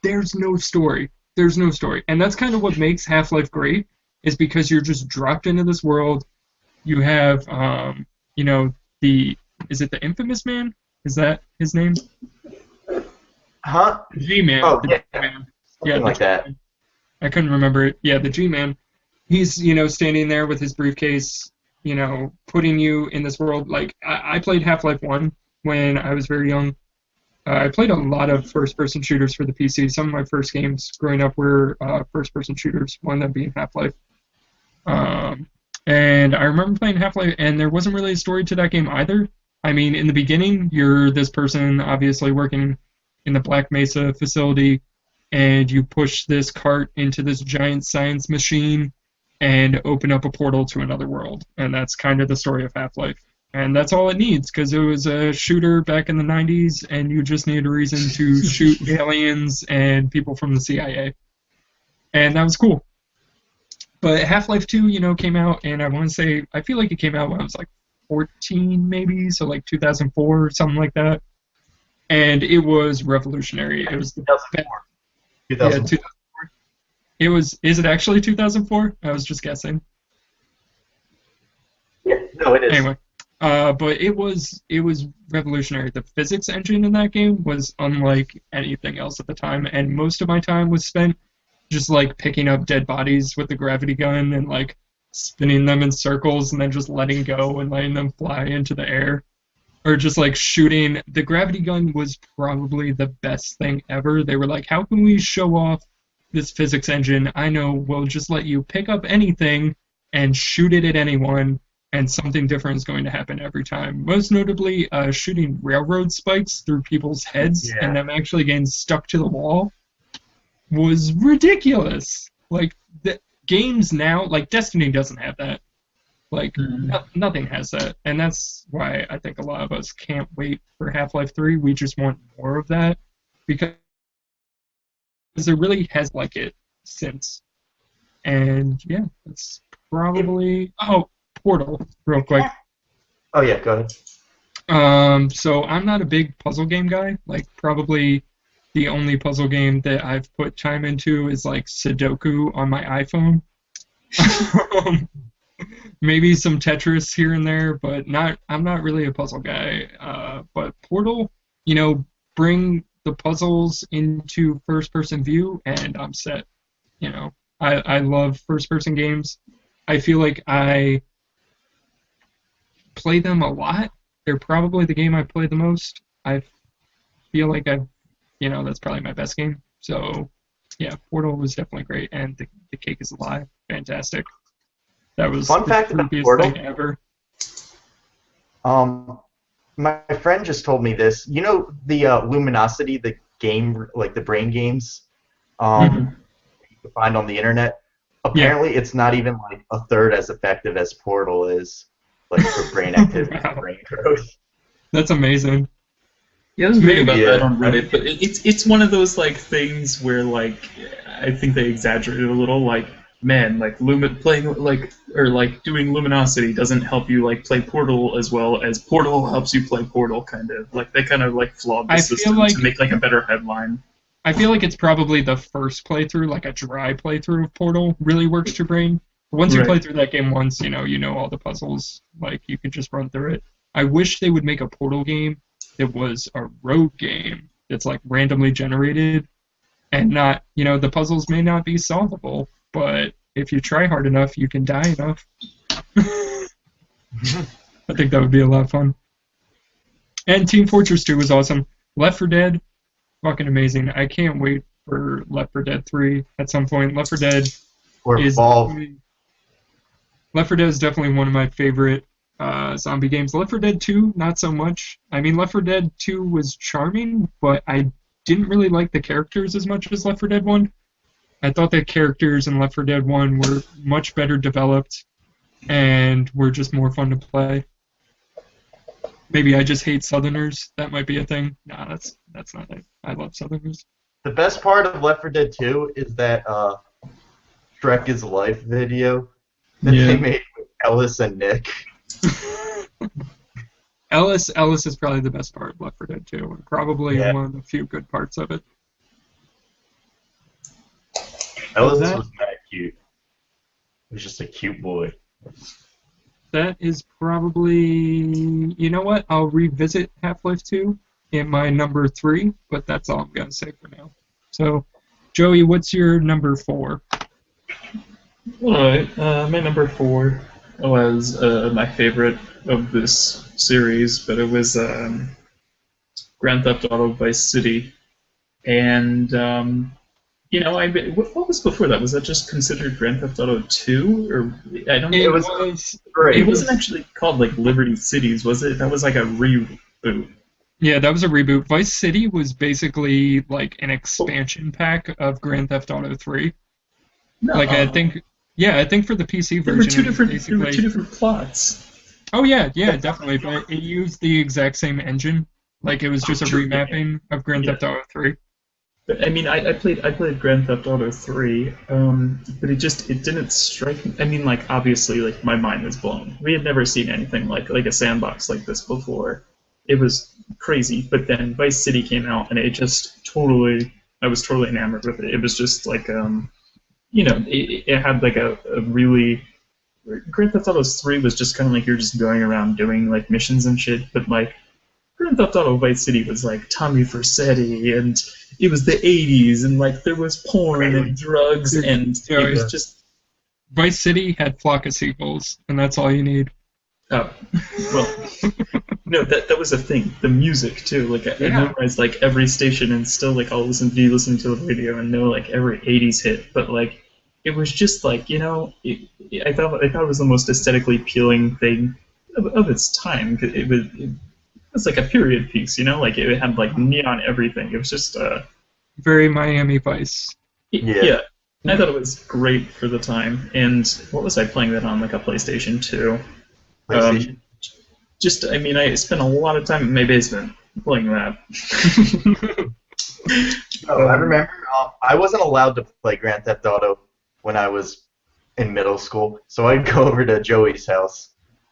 there's no story. There's no story, and that's kind of what makes Half-Life great, is because you're just dropped into this world. You have, you know, the is it the Infamous Man? Is that his name? Huh? G-Man. Oh, The yeah. G-Man. Yeah, Something the like that. G-Man. I couldn't remember it. Yeah, the G-Man. He's, standing there with his briefcase, putting you in this world. Like, I played Half-Life 1 when I was very young. I played a lot of first-person shooters for the PC. Some of my first games growing up were first-person shooters, one of them being Half-Life. Um, and I remember playing Half-Life, and there wasn't really a story to that game either. I mean, in the beginning, you're this person obviously working in the Black Mesa facility, and you push this cart into this giant science machine and open up a portal to another world. And that's kind of the story of Half-Life. And that's all it needs, because it was a shooter back in the 90s, and you just needed a reason to shoot aliens and people from the CIA. And that was cool. But Half-Life 2, came out, and I want to say, I feel like it came out when I was like 14 maybe, so like 2004 or something like that. And it was revolutionary. It was the best. 2004. Yeah, 2004. 2004. Is it actually 2004? I was just guessing. Yeah, no, it is. Anyway, but it was revolutionary. The physics engine in that game was unlike anything else at the time, and most of my time was spent just like picking up dead bodies with the gravity gun and like spinning them in circles and then just letting go and letting them fly into the air. Or just like shooting. The gravity gun was probably the best thing ever. They were like, how can we show off this physics engine? I know, we'll just let you pick up anything and shoot it at anyone, and something different is going to happen every time. Most notably, shooting railroad spikes through people's heads and Yeah. them actually getting stuck to the wall was ridiculous. Like, the games now, like Destiny doesn't have that. Like, nothing has that. And that's why I think a lot of us can't wait for Half-Life 3. We just want more of that. Because there really has like it since. And yeah, that's probably. Oh, Portal, real quick. Oh, yeah, go ahead. So I'm not a big puzzle game guy. Like, probably the only puzzle game that I've put time into is like Sudoku on my iPhone. Maybe some Tetris here and there, but I'm not really a puzzle guy. But Portal, bring the puzzles into first-person view, and I'm set. You know, I love first-person games. I feel like I play them a lot. They're probably the game I play the most. I feel like that's probably my best game. So, yeah, Portal was definitely great, and the cake is alive. Fantastic. That was Fun the fact about creepiest Portal. thing ever. My friend just told me this. You know the Luminosity, the game, like the brain games, Mhm. you can find on the internet. Yeah. Apparently, it's not even like a third as effective as Portal is, like for brain activity and Wow. brain growth. That's amazing. Yeah, I was reading Maybe. about that Yeah. on Reddit, but it's one of those like things where like I think they exaggerated a little. Like, man, like playing like doing Luminosity doesn't help you like play Portal as well as Portal helps you play Portal. Kind of like they kind of like flawed the I feel system like to make like a better headline. I feel like it's probably the first playthrough, like a dry playthrough of Portal, really works your brain. Once you Right. play through that game once, you know all the puzzles. Like you can just run through it. I wish they would make a Portal game that was a rogue game that's like randomly generated and not, the puzzles may not be solvable, but if you try hard enough, you can die enough. I think that would be a lot of fun. And Team Fortress 2 was awesome. Left 4 Dead, fucking amazing. I can't wait for Left 4 Dead 3 at some point. Left 4 Dead Or is Evolve. Left 4 Dead is definitely one of my favorite zombie games. Left 4 Dead 2, not so much. I mean, Left 4 Dead 2 was charming, but I didn't really like the characters as much as Left 4 Dead 1. I thought the characters in Left 4 Dead 1 were much better developed and were just more fun to play. Maybe I just hate Southerners. That might be a thing. Nah, that's not it. I love Southerners. The best part of Left 4 Dead 2 is that Shrek is Life video that they made with Ellis and Nick. Ellis is probably the best part of Left 4 Dead 2, and probably Yeah. one of the few good parts of it. Ellis that- was mad cute. He was just a cute boy. That is probably, you know what? I'll revisit Half-Life 2 in my number 3, but that's all I'm gonna say for now. So, Joey, what's your number 4? Alright, my number 4 was my favorite of this series, but it was Grand Theft Auto Vice City. And, what was before that? Was that just considered Grand Theft Auto 2? Or I don't It know. was Great. It wasn't actually called like Liberty Cities, was it? That was like a reboot. Yeah, that was a reboot. Vice City was basically like an expansion pack of Grand Theft Auto 3. No, Like I think for the PC there were version, two it was different basically. plots. Oh yeah, definitely. But it used the exact same engine. Like it was just a True. remapping of Grand Yeah. Theft Auto 3. But I mean, I played Grand Theft Auto 3, but it didn't strike me. I mean, like obviously, like my mind was blown. We had never seen anything like a sandbox like this before. It was crazy. But then Vice City came out, and it just totally. I was totally enamored with it. It was just like it had like a really. Grand Theft Auto 3 was just kind of like you're just going around doing like missions and shit, but like Grand Theft Auto Vice City was like Tommy Vercetti, and it was the 80s, and like there was porn and drugs, and it was just. Vice City had Flock of Seagulls, and that's all you need. Oh, well, no, that was a thing. The music too. Like I memorized like every station, and still like I'll be listening to the radio and know like every 80s hit, but like it was just like I thought it was the most aesthetically appealing thing of its time. It was like a period piece, like it had like neon everything. It was just Very Miami Vice. yeah. I thought it was great for the time. And what was I playing that on? Like a PlayStation 2. PlayStation. I spent a lot of time in my basement playing that. I remember I wasn't allowed to play Grand Theft Auto when I was in middle school, so I'd go over to Joey's house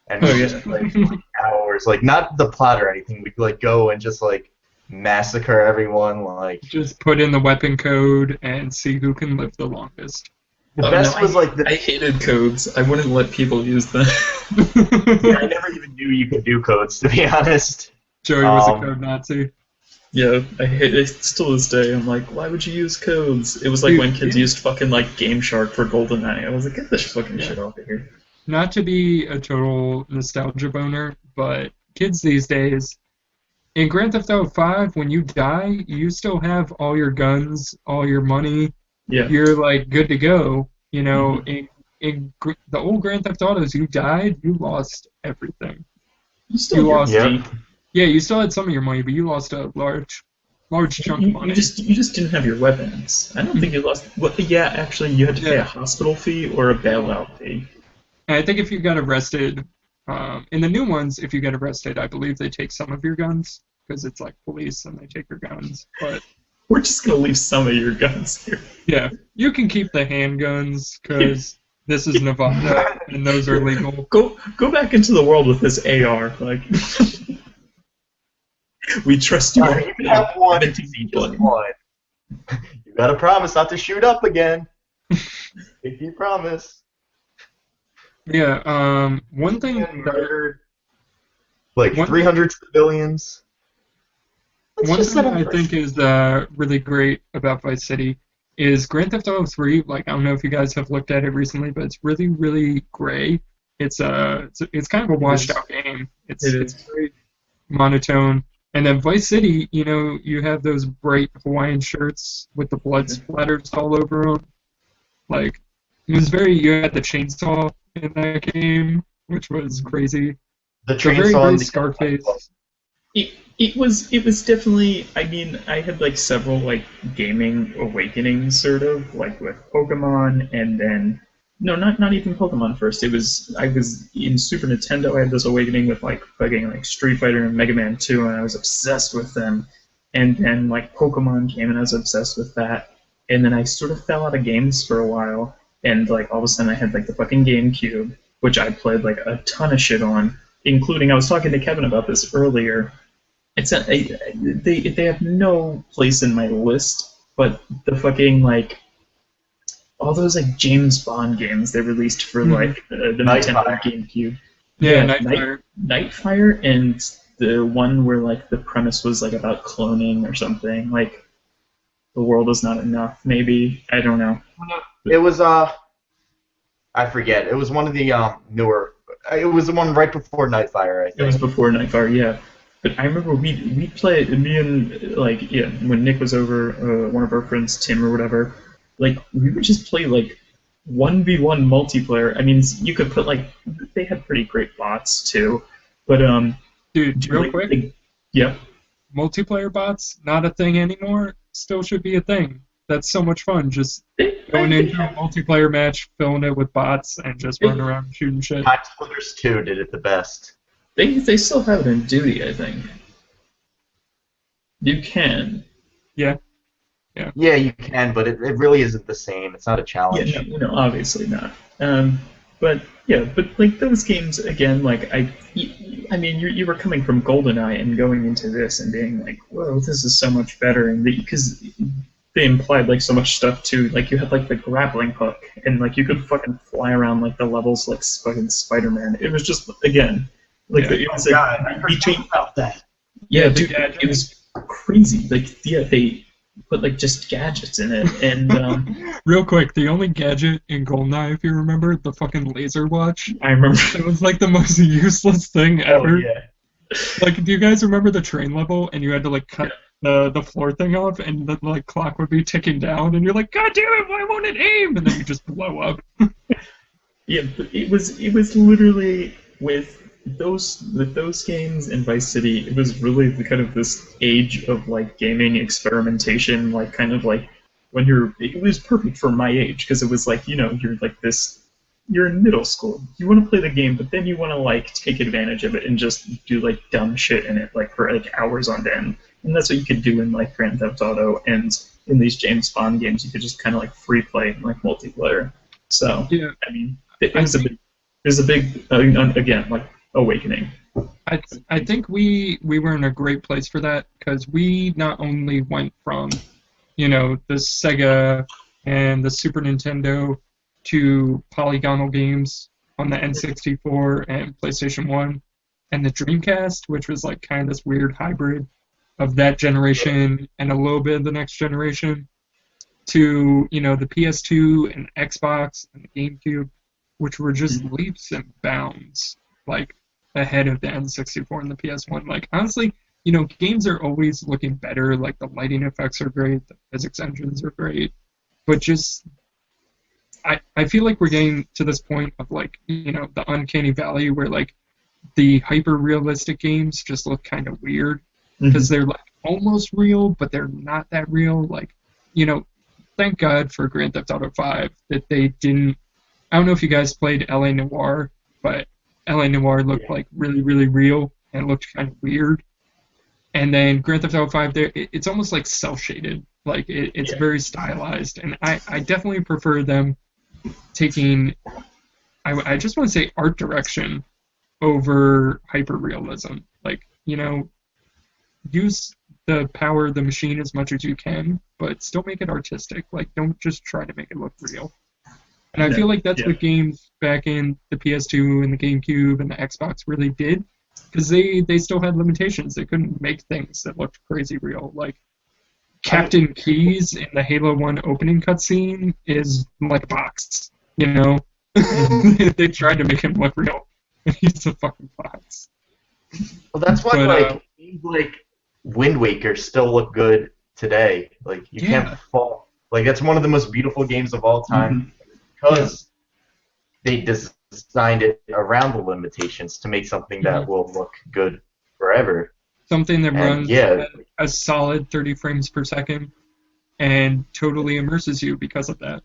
and we'd just play for like hours. Like not the plot or anything. We'd like go and just like massacre everyone. Like Just put in the weapon code and see who can live the longest. the best was like I hated codes. I wouldn't let people use them. I never even knew you could do codes, to be honest. Joey was a code Nazi. Yeah, I hate it still to this day. I'm like, why would you use codes? It was like when Dude, kids used fucking like Game Shark for GoldenEye. I was like, get this fucking yeah. shit off of here. Not to be a total nostalgia boner, but kids these days, in Grand Theft Auto 5, when you die, you still have all your guns, all your money. Yeah. You're like good to go. You know, hmm in the old Grand Theft Autos, you died, you lost everything. You still You have your lost, Yep. money. yeah, you still had some of your money, but you lost a large chunk of You money. just didn't have your weapons. I don't think you lost. Well, yeah, actually, you had to pay a Yeah, hospital fee or a bailout fee. and I think if you got arrested, in the new ones, if you get arrested, I believe they take some of your guns because it's like police and they take your guns. But We're just gonna leave some of your guns here. yeah, you can keep the handguns because this is Nevada and those are legal. Go back into the world with this AR. Like, we trust you. You can have one. Empty Just plane. one. You gotta promise not to shoot up again. If you promise. Yeah, one thing And that murdered like one 300 civilians. Let's one just thing set that them I free. think is really great about Vice City is Grand Theft Auto 3. Like I don't know if you guys have looked at it recently, but it's really gray. It's kind of a It washed is. out game. It It's is. very monotone. And then Vice City, you know, you have those bright Hawaiian shirts with the blood splatters all over them. Like it was very you had the chainsaw in that game, which was crazy. The So very chainsaw very and the Scarface. It was definitely. I mean, I had like several like gaming awakenings, sort of like with Pokemon, and then no, not even Pokemon first. It was I was in Super Nintendo. I had this awakening with like fucking like Street Fighter and Mega Man 2, and I was obsessed with them. And then like Pokemon came, and I was obsessed with that. And then I sort of fell out of games for a while, and like all of a sudden I had like the fucking GameCube, which I played like a ton of shit on, including I was talking to Kevin about this earlier. They have no place in my list, but the fucking like all those like James Bond games they released for Mhm. like the Nintendo Nightfire. GameCube. Yeah, Yeah, Nightfire. Nightfire and the one where like the premise was like about cloning or something. Like the world is not enough. Maybe I don't know. It was I forget. It was one of the newer. It was the one right before Nightfire, I It was think. before Nightfire, yeah. But I remember we played me and like yeah when Nick was over, one of our friends Tim or whatever, like we would just play like 1v1 multiplayer. I mean, you could put like they had pretty great bots too, but Dude, do real quick, yeah. multiplayer bots, not a thing anymore. Still should be a thing. That's so much fun. Just I going think into a multiplayer match, filling it with bots, and just running they, around shooting shit. Time Splitters 2 did it the best. they still have it in Duty. I think you can. Yeah, yeah, Yeah, you can, but it really isn't the same. It's not a Yeah, challenge. no, obviously not. But yeah, but like those games again, like I mean, you were coming from GoldenEye and going into this and being like, whoa, this is so much better, and because they implied like so much stuff too. Like you had like the grappling hook, and like you could fucking fly around like the levels like fucking Spider-Man. It was just again, like yeah. it was like between about that. yeah, Yeah, the dude, it gadget. was crazy. Like yeah, they put like just gadgets in it, and Real quick, the only gadget in GoldenEye, if you remember, the fucking laser watch. I remember. It was like the most useless thing Oh ever. yeah. Like, do you guys remember the train level and you had to like Yeah. cut the floor thing off and the like clock would be ticking down and you're like, God damn it, why won't it aim? And then you just blow up. Yeah, but it was literally with those games and Vice City, it was really the kind of this age of like gaming experimentation, like kind of like when it was perfect for my age because it was like you're like this you're in middle school, you want to play the game, but then you want to like take advantage of it and just do like dumb shit in it like for like hours on end, and that's what you could do in like Grand Theft Auto and in these James Bond games, you could just kind of like free play and like multiplayer. So Yeah, I mean, it I was a think big, it was a big again like awakening. I I think we were in a great place for that because we not only went from the Sega and the Super Nintendo to polygonal games on the N64 and PlayStation 1 and the Dreamcast, which was like kind of this weird hybrid. of that generation and a little bit of the next generation to, the PS2 and Xbox and the GameCube, which were just leaps and bounds, like, ahead of the N64 and the PS1. Like, honestly, games are always looking better. Like, the lighting effects are great, the physics engines are great, but just, I feel like we're getting to this point of, like, the uncanny valley where, like, the hyper-realistic games just look kind of weird because they're, like, almost real, but they're not that real. Like, thank God for Grand Theft Auto 5 that they didn't. I don't know if you guys played LA Noire, but LA Noire looked like really, really real and looked kind of weird. And then Grand Theft Auto 5, it's almost like cel-shaded. Like, it's very stylized. And I definitely prefer them taking, I just want to say, art direction over hyper-realism. Like, use the power of the machine as much as you can, but still make it artistic. Like, don't just try to make it look real. And I feel like that's what games back in the PS2 and the GameCube and the Xbox really did, because they still had limitations. They couldn't make things that looked crazy real. Like, Captain Keyes in the Halo 1 opening cutscene is like a box, They tried to make him look real, and he's a fucking box. Well, that's why, games like Wind Waker still look good today. Like, you can't fall. Like, that's one of the most beautiful games of all time because they designed it around the limitations to make something that will look good forever. Something that runs at a solid 30 frames per second and totally immerses you because of that.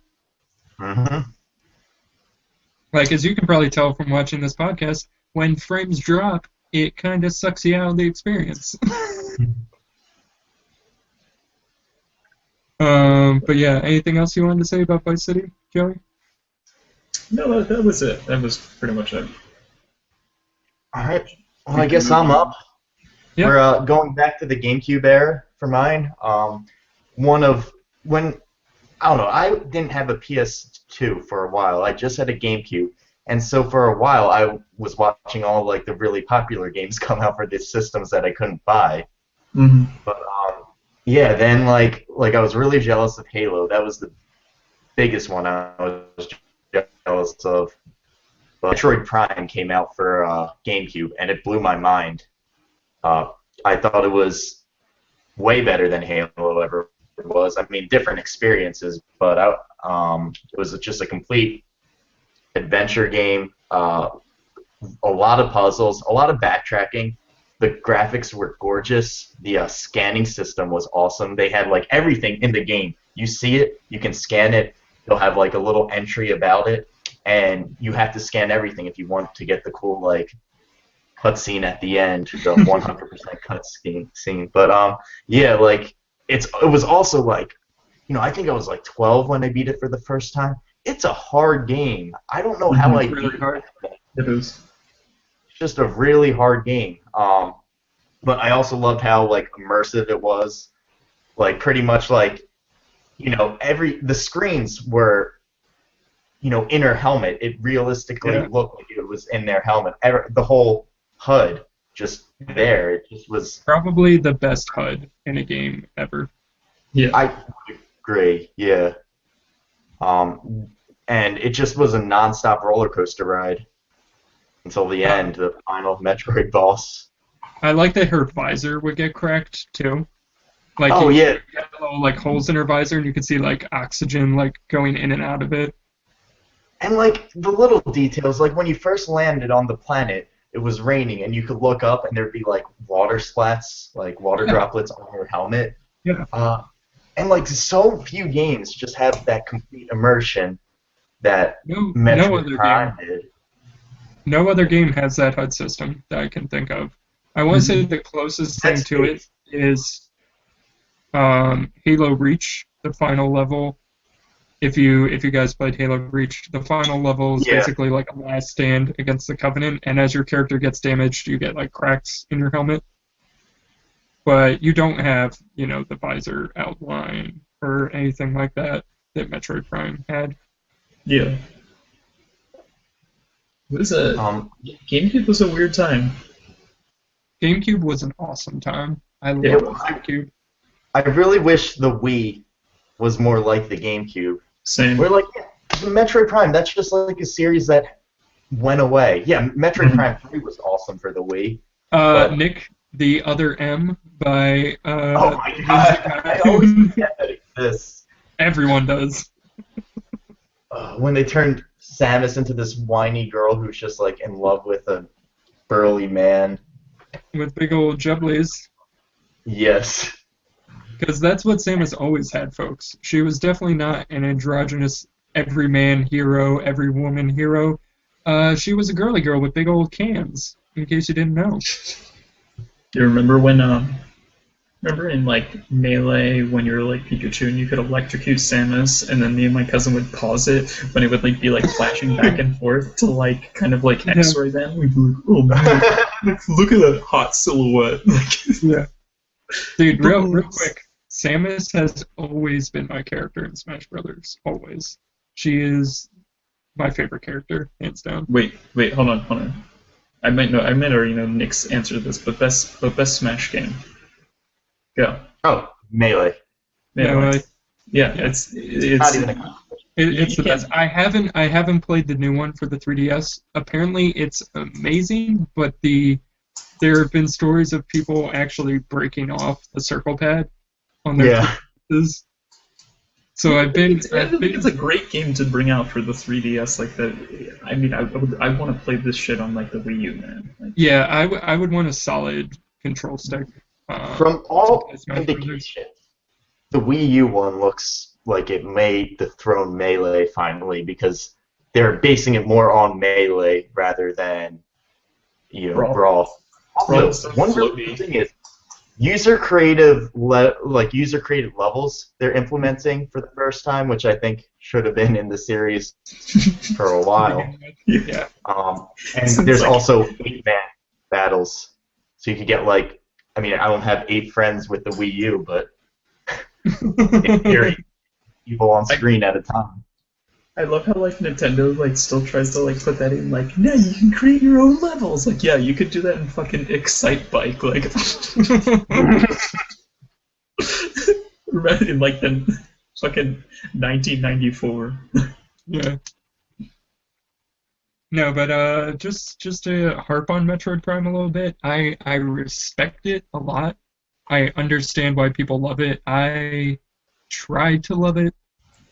Like, as you can probably tell from watching this podcast, when frames drop, it kind of sucks you out of the experience. But yeah, anything else you wanted to say about Vice City, Joey? No, that was it. That was pretty much it. All right. Well, I guess I'm up. Yep. We're going back to the GameCube era for mine. I didn't have a PS2 for a while. I just had a GameCube. And so for a while, I was watching all like the really popular games come out for the systems that I couldn't buy. But then like I was really jealous of Halo. That was the biggest one I was jealous of. But Metroid Prime came out for GameCube, and it blew my mind. I thought it was way better than Halo ever was. I mean, different experiences, but it was just a complete adventure game. A lot of puzzles, a lot of backtracking. The graphics were gorgeous. The scanning system was awesome. They had like everything in the game. You see it, you can scan it. They'll have like a little entry about it, and you have to scan everything if you want to get the cool like cutscene at the end, the 100% cutscene. But like it was also like, I think I was like 12 when I beat it for the first time. It's a hard game. I don't know how I beat it. It is. It's just a really hard game. But I also loved how like immersive it was. Like pretty much like, the screens were, in her helmet. It realistically looked like it was in their helmet. The whole HUD just there. It just was probably the best HUD in a game ever. Yeah, I agree. Yeah. And it just was a non-stop roller coaster ride until the end, the final Metroid boss. I like that her visor would get cracked too. Like get little like holes in her visor, and you could see like oxygen like going in and out of it. And like the little details, like when you first landed on the planet, it was raining, and you could look up, and there'd be like water splats, like water droplets on her helmet. Yeah. And like so few games just have that complete immersion that Metroid Prime did. No other game has that HUD system that I can think of. I want to say the closest thing to it is Halo Reach, the final level. If you guys played Halo Reach, the final level is basically like a last stand against the Covenant, and as your character gets damaged, you get like cracks in your helmet. But you don't have, the visor outline or anything like that Metroid Prime had. Yeah. It was GameCube was a weird time. GameCube was an awesome time. I love Yeah, the GameCube. I really wish the Wii was more like the GameCube. Same. We're like, yeah, the Metroid Prime, that's just like a series that went away. Yeah, Metroid Mhm. Prime 3 was awesome for the Wii, but Nick, the other M by oh my the music god, I always guy. forget that exists. Everyone does. When they turned Samus into this whiny girl who's just like in love with a burly man. With big old jubblies. Yes. Because that's what Samus always had, folks. She was definitely not an androgynous every man hero, every woman hero. She was a girly girl with big old cans, in case you didn't know. Do you remember when remember in like Melee when you were like Pikachu and you could electrocute Samus, and then me and my cousin would pause it when it would like be like flashing back and forth to like kind of like Yeah. X-ray them. We'd be like, oh man, look at that hot silhouette. Like, Yeah. Dude, real quick, Samus has always been my character in Smash Brothers. Always. She is my favorite character, hands down. wait, hold on. I might already know Nick's answer to this, but best Smash game. Go. Oh, Melee. Melee. Yeah, Yeah. it's Not even a It's you the best. I haven't played the new one for the 3DS. Apparently, it's amazing, but there have been stories of people actually breaking off the circle pad on their Yeah. 3DSs. So I think it's a great game to bring out for the 3DS. Like I mean, I want to play this shit on like the Wii U, man. Like, yeah, I would want a solid control stick. From all Smash Brothers. indications, the Wii U one looks like it may dethrone Melee finally because they're basing it more on Melee rather than Brawl. Brawl. Brawl Also, is so one really floaty. good thing is user creative levels they're implementing for the first time, which I think should have been in the series for a while. Yeah. And Sounds there's like- also 8-man battles, so you could get like, I mean, I don't have 8 friends with the Wii U, but in theory, people on screen at a time. I love how like Nintendo like still tries to like put that in like, no, you can create your own levels. Like, yeah, you could do that in fucking Excite Bike, like in like the fucking 1994. Yeah. No, but just to harp on Metroid Prime a little bit, I respect it a lot. I understand why people love it. I tried to love it.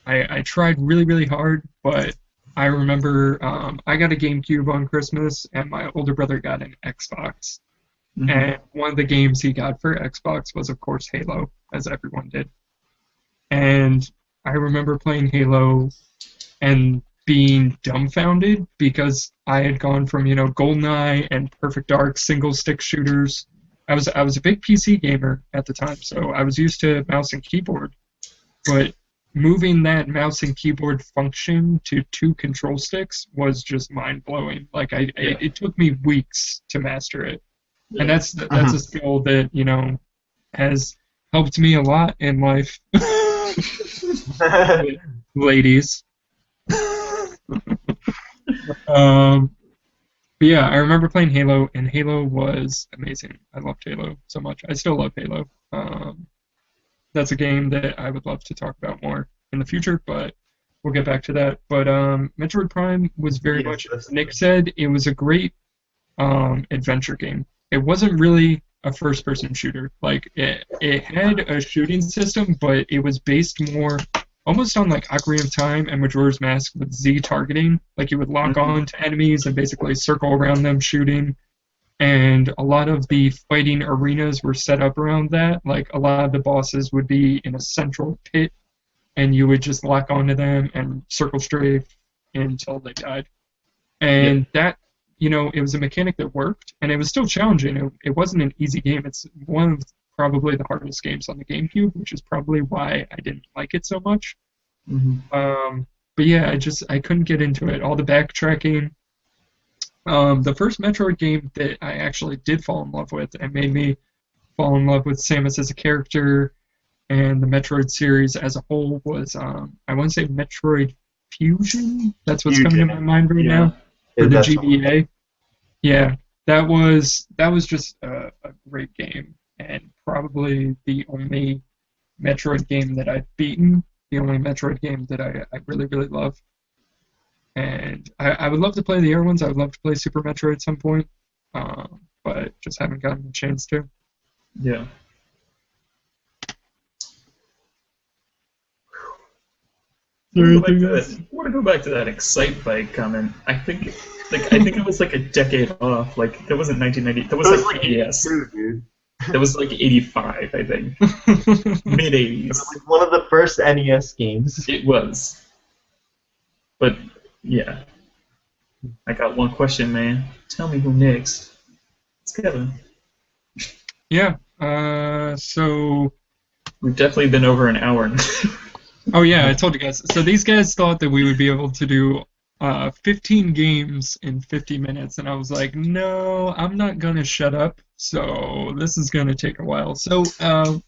I tried really, really hard, but I remember I got a GameCube on Christmas, and my older brother got an Xbox. Mhm. And one of the games he got for Xbox was, of course, Halo, as everyone did. And I remember playing Halo and being dumbfounded because I had gone from, GoldenEye and Perfect Dark single stick shooters. I was a big PC gamer at the time, so I was used to mouse and keyboard. But moving that mouse and keyboard function to 2 control sticks was just mind blowing. Like it took me weeks to master it. Yeah. And that's a skill that, has helped me a lot in life. Ladies. But yeah, I remember playing Halo, and Halo was amazing. I loved Halo so much. I still love Halo. That's a game that I would love to talk about more in the future, but we'll get back to that. But Metroid Prime was very much, as Nick said, it was a great adventure game. It wasn't really a first-person shooter. Like, it had a shooting system, but it was based more almost on like Ocarina of Time and Majora's Mask with Z targeting. Like, you would lock on to enemies and basically circle around them shooting. And a lot of the fighting arenas were set up around that. Like, a lot of the bosses would be in a central pit, and you would just lock onto them and circle strafe until they died. And that, it was a mechanic that worked, and it was still challenging. It wasn't an easy game. It's one of probably the hardest games on the GameCube, which is probably why I didn't like it so much. Mm-hmm. But yeah, I couldn't get into it. All the backtracking. The first Metroid game that I actually did fall in love with and made me fall in love with Samus as a character and the Metroid series as a whole was, I want to say Metroid Fusion? That's what's coming to my mind right now. For the GBA. Yeah, that was just a great game and probably the only Metroid game that I've beaten, the only Metroid game that I really, really love. And I would love to play the other ones. I would love to play Super Metroid at some point, but just haven't gotten the chance to. Yeah. I want to go back to that Excite Bike comment. I think it was like a decade off. Like that wasn't 1990. That was like NES. Dude. That was like 85, I think. Mid 80s. It was like one of the first NES games. It was. But yeah. I got one question, man. Tell me who next. It's Kevin. Yeah. So. We've definitely been over an hour. Oh yeah, I told you guys. So these guys thought that we would be able to do 15 games in 50 minutes, and I was like, no, I'm not gonna shut up. So this is gonna take a while. So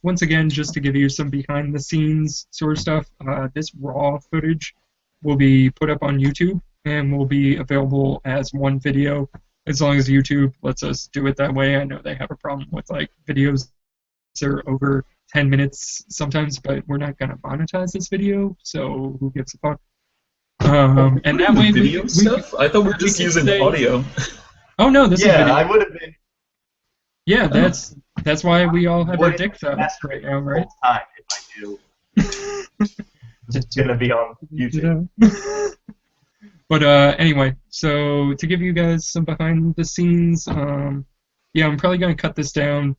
once again, just to give you some behind-the-scenes sort of stuff, this raw footage will be put up on YouTube and will be available as one video as long as YouTube lets us do it that way. I know they have a problem with like videos that are over 10 minutes sometimes, but we're not going to monetize this video, so who gives a fuck? And that way video stuff? I thought we were just using audio. Oh no, this is video. Yeah, I would have been. Yeah, that's why we all have our dicks out right now, right? Time if I do. It's gonna be on YouTube. But anyway, so to give you guys some behind the scenes, yeah, I'm probably going to cut this down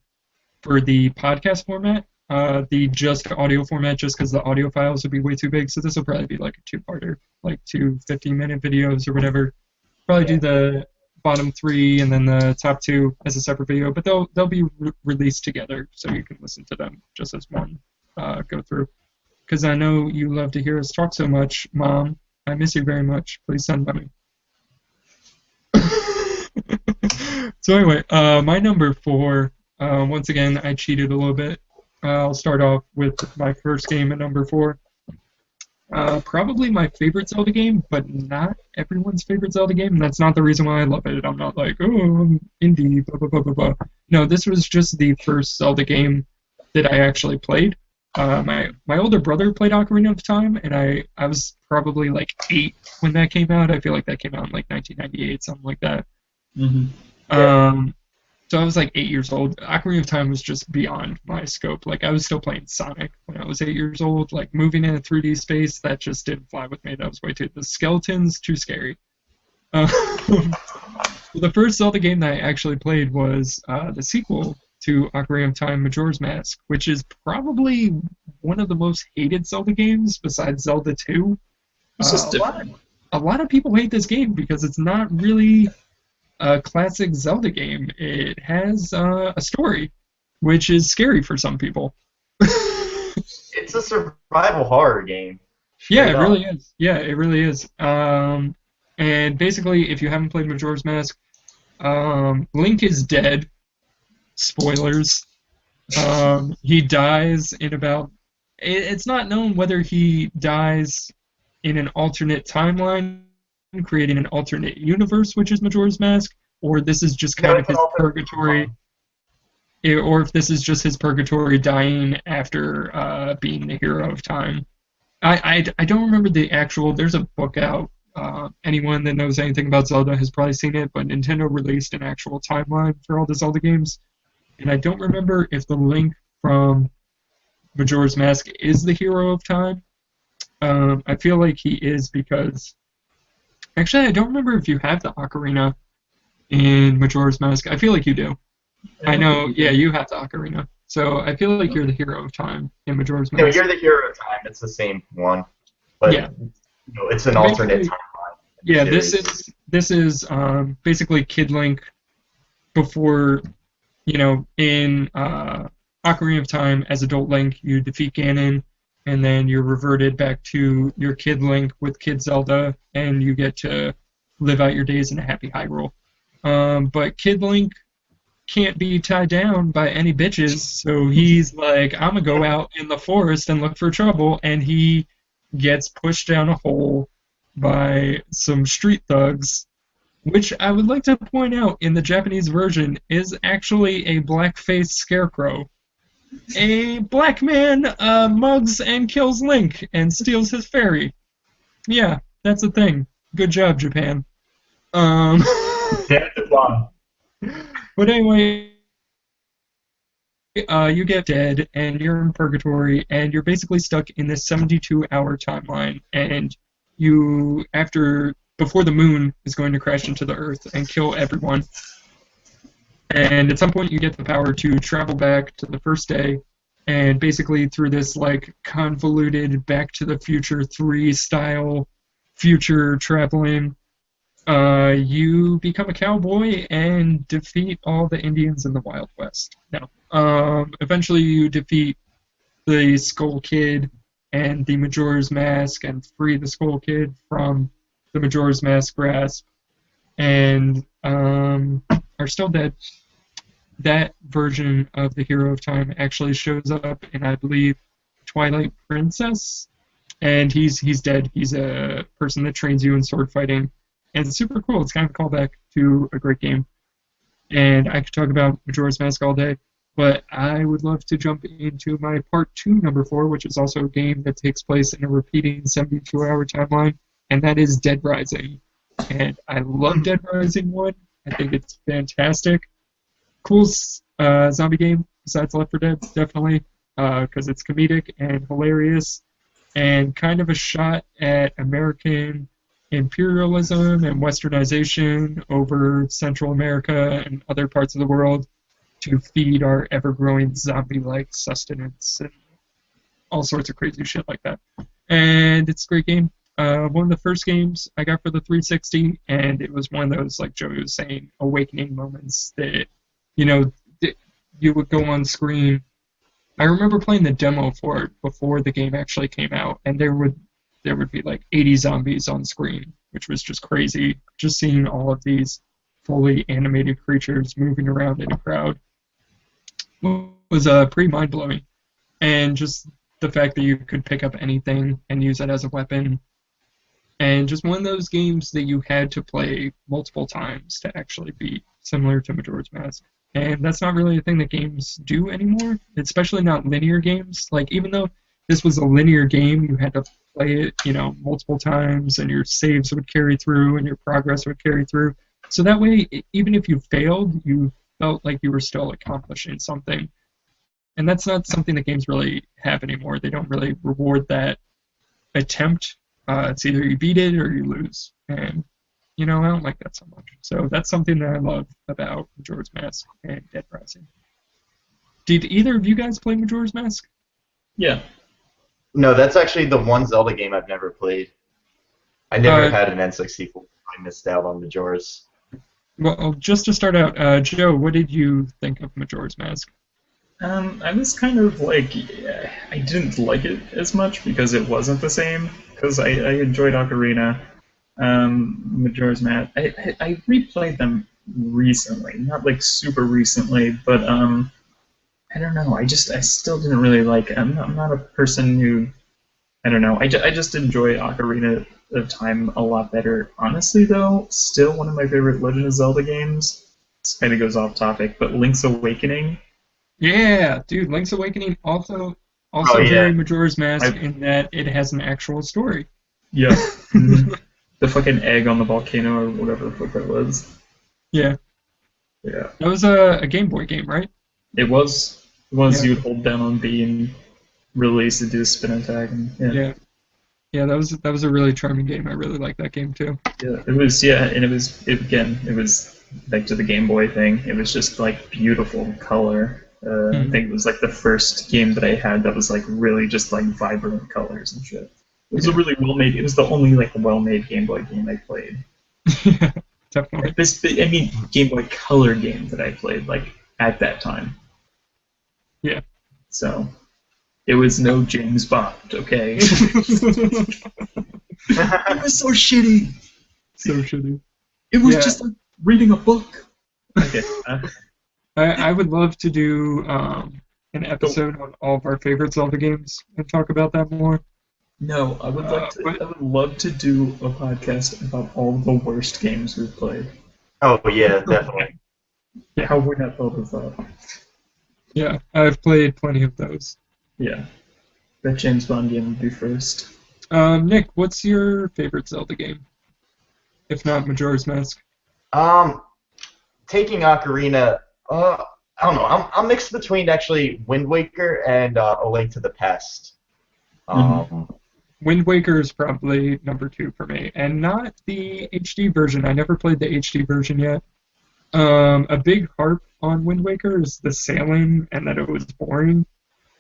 for the podcast format. The just audio format, just because the audio files would be way too big. So this will probably be like a two-parter, like 2 50-minute videos or whatever. Probably do the bottom 3 and then the top 2 as a separate video, but they'll be released together, so you can listen to them just as one go through. Because I know you love to hear us talk so much, Mom. I miss you very much. Please send money. So anyway, my number 4. Once again, I cheated a little bit. I'll start off with my first game at number 4. Probably my favorite Zelda game, but not everyone's favorite Zelda game. And that's not the reason why I love it. I'm not like, oh, I'm indie, blah, blah, blah, blah, blah. No, this was just the first Zelda game that I actually played. My older brother played Ocarina of Time, and I was probably like 8 when that came out. I feel like that came out in like 1998, something like that. Mm-hmm. Yeah. So I was like 8 years old. Ocarina of Time was just beyond my scope. Like I was still playing Sonic when I was 8 years old. Like moving in a 3D space, that just didn't fly with me. That was way too. The skeletons, too scary. The first Zelda game that I actually played was the sequel to Ocarina of Time, Majora's Mask, which is probably one of the most hated Zelda games besides Zelda 2. It's just different. A lot of people hate this game because it's not really a classic Zelda game. It has a story, which is scary for some people. It's a survival horror game. Yeah, it really is. Yeah, it really is. And basically, if you haven't played Majora's Mask, Link is dead. Spoilers. He dies in about... It's not known whether he dies in an alternate timeline, creating an alternate universe, which is Majora's Mask, or this is just kind of his purgatory, or if this is just his purgatory dying after being the hero of time. I don't remember the actual... There's a book out. Anyone that knows anything about Zelda has probably seen it, but Nintendo released an actual timeline for all the Zelda games. And I don't remember if the Link from Majora's Mask is the hero of time. I feel like he is because... Actually, I don't remember if you have the Ocarina in Majora's Mask. I feel like you do. I know, yeah, you have the Ocarina. So I feel like you're the hero of time in Majora's Mask. No, you're the hero of time. It's the same one. But yeah. It's an alternate timeline. Yeah, this is basically Kid Link before... in Ocarina of Time, as Adult Link, you defeat Ganon, and then you're reverted back to your Kid Link with Kid Zelda, and you get to live out your days in a happy Hyrule. But Kid Link can't be tied down by any bitches, so he's like, I'm gonna go out in the forest and look for trouble, and he gets pushed down a hole by some street thugs, which I would like to point out in the Japanese version is actually a black-faced scarecrow. A black man mugs and kills Link and steals his fairy. Yeah, that's a thing. Good job, Japan. Um, Damn it, Ron. but anyway, you get dead and you're in purgatory and you're basically stuck in this 72-hour timeline. And you, before the moon is going to crash into the earth and kill everyone. And at some point, you get the power to travel back to the first day, and basically through this like convoluted Back to the Future 3 style future traveling, you become a cowboy and defeat all the Indians in the Wild West. Now, eventually, you defeat the Skull Kid and the Majora's Mask and free the Skull Kid from the Majora's Mask grasp, and are still dead. That version of the Hero of Time actually shows up in, I believe, Twilight Princess, and he's dead. He's a person that trains you in sword fighting, and it's super cool. It's kind of a callback to a great game, and I could talk about Majora's Mask all day, but I would love to jump into my part 2, number 4, which is also a game that takes place in a repeating 72-hour timeline, and that is Dead Rising. And I love Dead Rising 1. I think it's fantastic. Cool zombie game besides Left 4 Dead, definitely, because it's comedic and hilarious, and kind of a shot at American imperialism and westernization over Central America and other parts of the world to feed our ever-growing zombie-like sustenance and all sorts of crazy shit like that. And it's a great game. One of the first games I got for the 360, and it was one of those, like Joey was saying, awakening moments that, you would go on screen. I remember playing the demo for it before the game actually came out, and there would be like 80 zombies on screen, which was just crazy. Just seeing all of these fully animated creatures moving around in a crowd was pretty mind-blowing. And just the fact that you could pick up anything and use it as a weapon, and just one of those games that you had to play multiple times to actually beat, similar to Majora's Mask. And that's not really a thing that games do anymore, especially not linear games. Like, even though this was a linear game, you had to play it, multiple times, and your saves would carry through, and your progress would carry through. So that way, even if you failed, you felt like you were still accomplishing something. And that's not something that games really have anymore. They don't really reward that attempt. It's either you beat it or you lose. And I don't like that so much. So that's something that I love about Majora's Mask and Dead Rising. Did either of you guys play Majora's Mask? Yeah. No, that's actually the one Zelda game I've never played. I never had an N64. I missed out on Majora's. Well, just to start out, Joe, what did you think of Majora's Mask? I was kind of like, I didn't like it as much because it wasn't the same. Because I enjoyed Ocarina. Majora's Mask. I replayed them recently, not like super recently, but I don't know. I still didn't really like. I'm not a person who, I don't know. I just enjoy Ocarina of Time a lot better. Honestly, though, still one of my favorite Legend of Zelda games. This kind of goes off topic, but Link's Awakening. Yeah, dude, Link's Awakening also very Majora's Mask in that it has an actual story. Yeah. The fucking egg on the volcano or whatever the fuck that was. Yeah. Yeah. That was a Game Boy game, right? It was. You would hold down on B and release and do a spin attack. And, yeah, that was a really charming game. I really liked that game too. Yeah, it was. Yeah, and it was back to the Game Boy thing. It was just like beautiful color. I think it was like the first game that I had that was like really just like vibrant colors and shit. It was a really well-made. It was the only like well-made Game Boy game I played. Yeah, definitely. Game Boy Color game that I played like at that time. Yeah. So it was no James Bond, okay? It was so shitty. So shitty. It was just like reading a book. Okay. I would love to do an episode on all of our favorite Zelda games and talk about that more. No, I would love to do a podcast about all the worst games we've played. Oh yeah, definitely. How we're not both of that. Yeah, I've played plenty of those. Yeah, that James Bond game would be first. Nick, what's your favorite Zelda game? If not Majora's Mask. Um, taking Ocarina, I don't know. I'm mixed between actually Wind Waker and A Link to the Past. Mm-hmm. Um, Wind Waker is probably number two for me, and not the HD version. I never played the HD version yet. A big harp on Wind Waker is the sailing and that it was boring,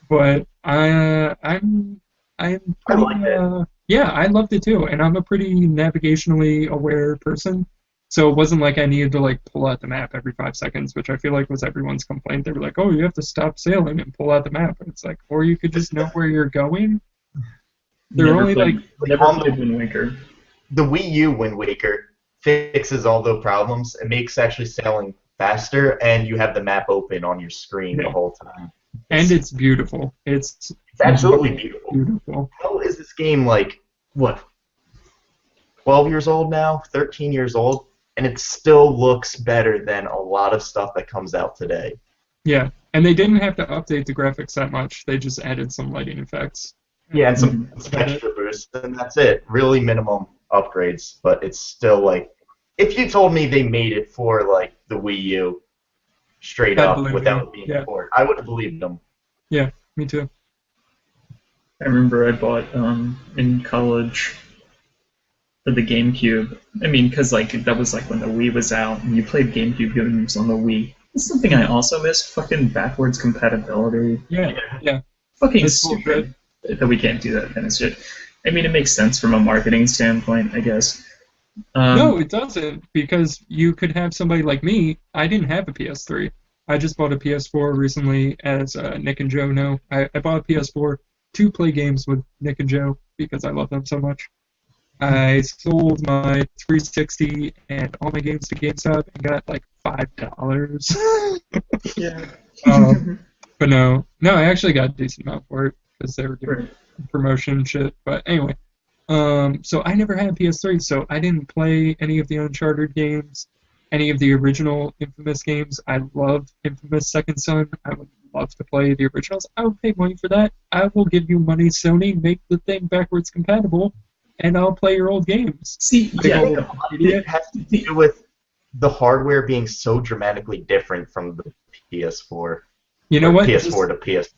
but I'm I pretty liked it. yeah, I loved it too, and I'm a pretty navigationally aware person. So it wasn't like I needed to like pull out the map every 5 seconds, which I feel like was everyone's complaint. They were like, "Oh, you have to stop sailing and pull out the map." And it's like, or you could just know where you're going. There are Never only like played. Like Never on played Wind Waker. the Wii U Wind Waker fixes all the problems. It makes actually sailing faster, and you have the map open on your screen the yeah, whole time. and It's it's beautiful. It's it's absolutely visually beautiful. beautiful. How is this game like what 12 years old now, 13 years old, and it still looks better than a lot of stuff that comes out today. Yeah, and they didn't have to update the graphics that much. They just added some lighting effects, Yeah, and and Mm-hmm. some about it. extra boosts, and that's it. Really minimum upgrades, but it's still like if you told me they made it for like the Wii U straight I'd up believe you. without being a Yeah, port, I would have believed them. yeah, me too. I remember I bought in college for the GameCube. I mean, because like that was like when the Wii was out, and you played GameCube games on the Wii. That's something I also miss. Fucking backwards compatibility. Yeah, Yeah. yeah, Fucking it's bullshit. stupid that we can't do that kind of shit. I mean, it makes sense from a marketing standpoint, I guess. No, Um, it doesn't because you could have somebody like me. I didn't have a PS3. I just bought a PS4 recently, as Nick and Joe know. I bought a PS4 to play games with Nick and Joe because I love them so much. I sold my 360 and all my games to GameStop and got like $5. yeah. um, but no, I actually got a decent amount for it because they were doing Right. promotion shit. But anyway, so I never had a PS3, so I didn't play any of the Uncharted games, any of the original Infamous games. I love Infamous Second Son. I would love to play the originals. I would pay money for that. I will give you money, Sony. Make the thing backwards compatible, and I'll play your old games. See, Big I yeah, think old a lot of it idiot. has to do with the hardware being so dramatically different from the PS4 You know or what? PS4 Just to PS.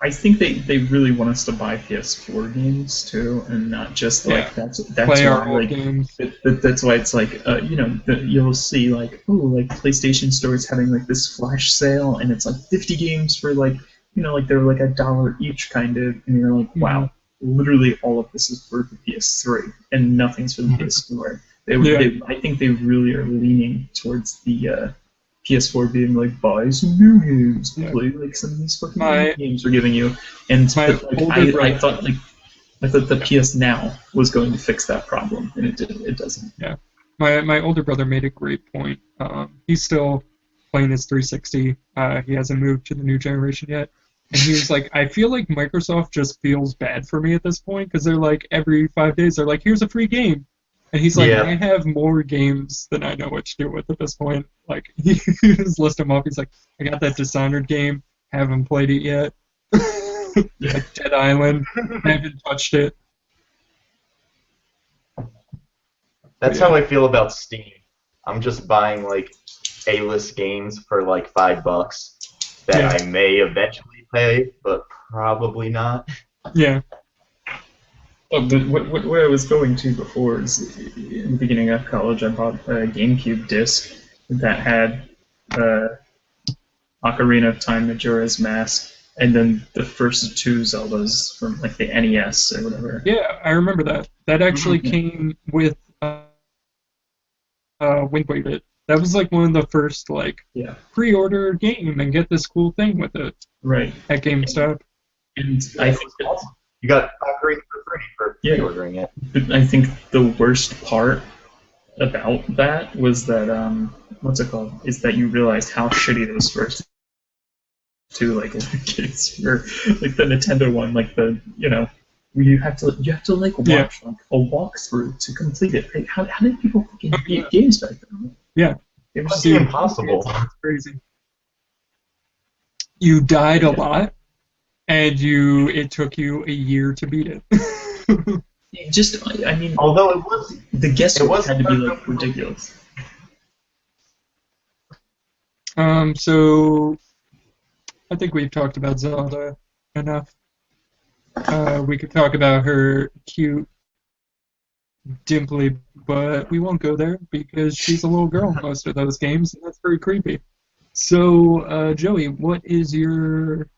I think they really want us to buy PS4 games too, and not just yeah, like that's play why our old like games. that's why it's like you'll see like oh like PlayStation Store is having like this flash sale and it's like 50 games for like like they're like $1 each kind of, and you're like Mhm. wow, literally all of this is for the PS3 and nothing's for the PS4. Yeah, I think they really are leaning towards the PS4 being like buy some new games, yeah. play like some of these fucking indie My games we're giving you, and my but like older I thought the yeah, PS Now was going to fix that problem, and it didn't. It doesn't. yeah. My older brother made a great point. He's still playing his 360. He hasn't moved to the new generation yet. And he was like, I feel like Microsoft just feels bad for me at this point because they're like, every 5 days, they're like, here's a free game. And he's like, I Yeah, have more games than I know what to do with at this point. Like, he just list them off. He's like, I got that Dishonored game, haven't played it yet. Yeah. Like Dead Island, haven't touched it. But that's yeah, how I feel about Steam. I'm just buying like A-list games for like $5 that yeah, I may eventually pay, but probably not. yeah, Oh, but what I was going to before is in the beginning of college, I bought a GameCube disc that had uh, Ocarina of Time, Majora's Mask, and then the first two Zeldas from like the NES or whatever. yeah. I remember that. That actually Mhm. Yeah. came with Wind Waker. That was like one of the first like Yeah. pre-order game and get this cool thing with it Right. at GameStop. And Yeah, it was awesome. You got Ocarina for free for yeah, pre-ordering it. but I think the worst part about that was that what's it called? Is that you realized how shitty those first two like games were. Like the Nintendo one, like the where you have to like Yeah, watch like a walkthrough to complete it. Like, how did people fucking oh, beat yeah, games back then? yeah. It was That'd just be Dude, impossible. it's crazy. You died a Yeah. lot, and it took you a year to beat it. Just, I mean, Although it was the it guesswork was had to be like ridiculous. So I think we've talked about Zelda enough. We could talk about her cute, dimply, but we won't go there because she's a little girl in most of those games, and that's very creepy. So, Joey, what is your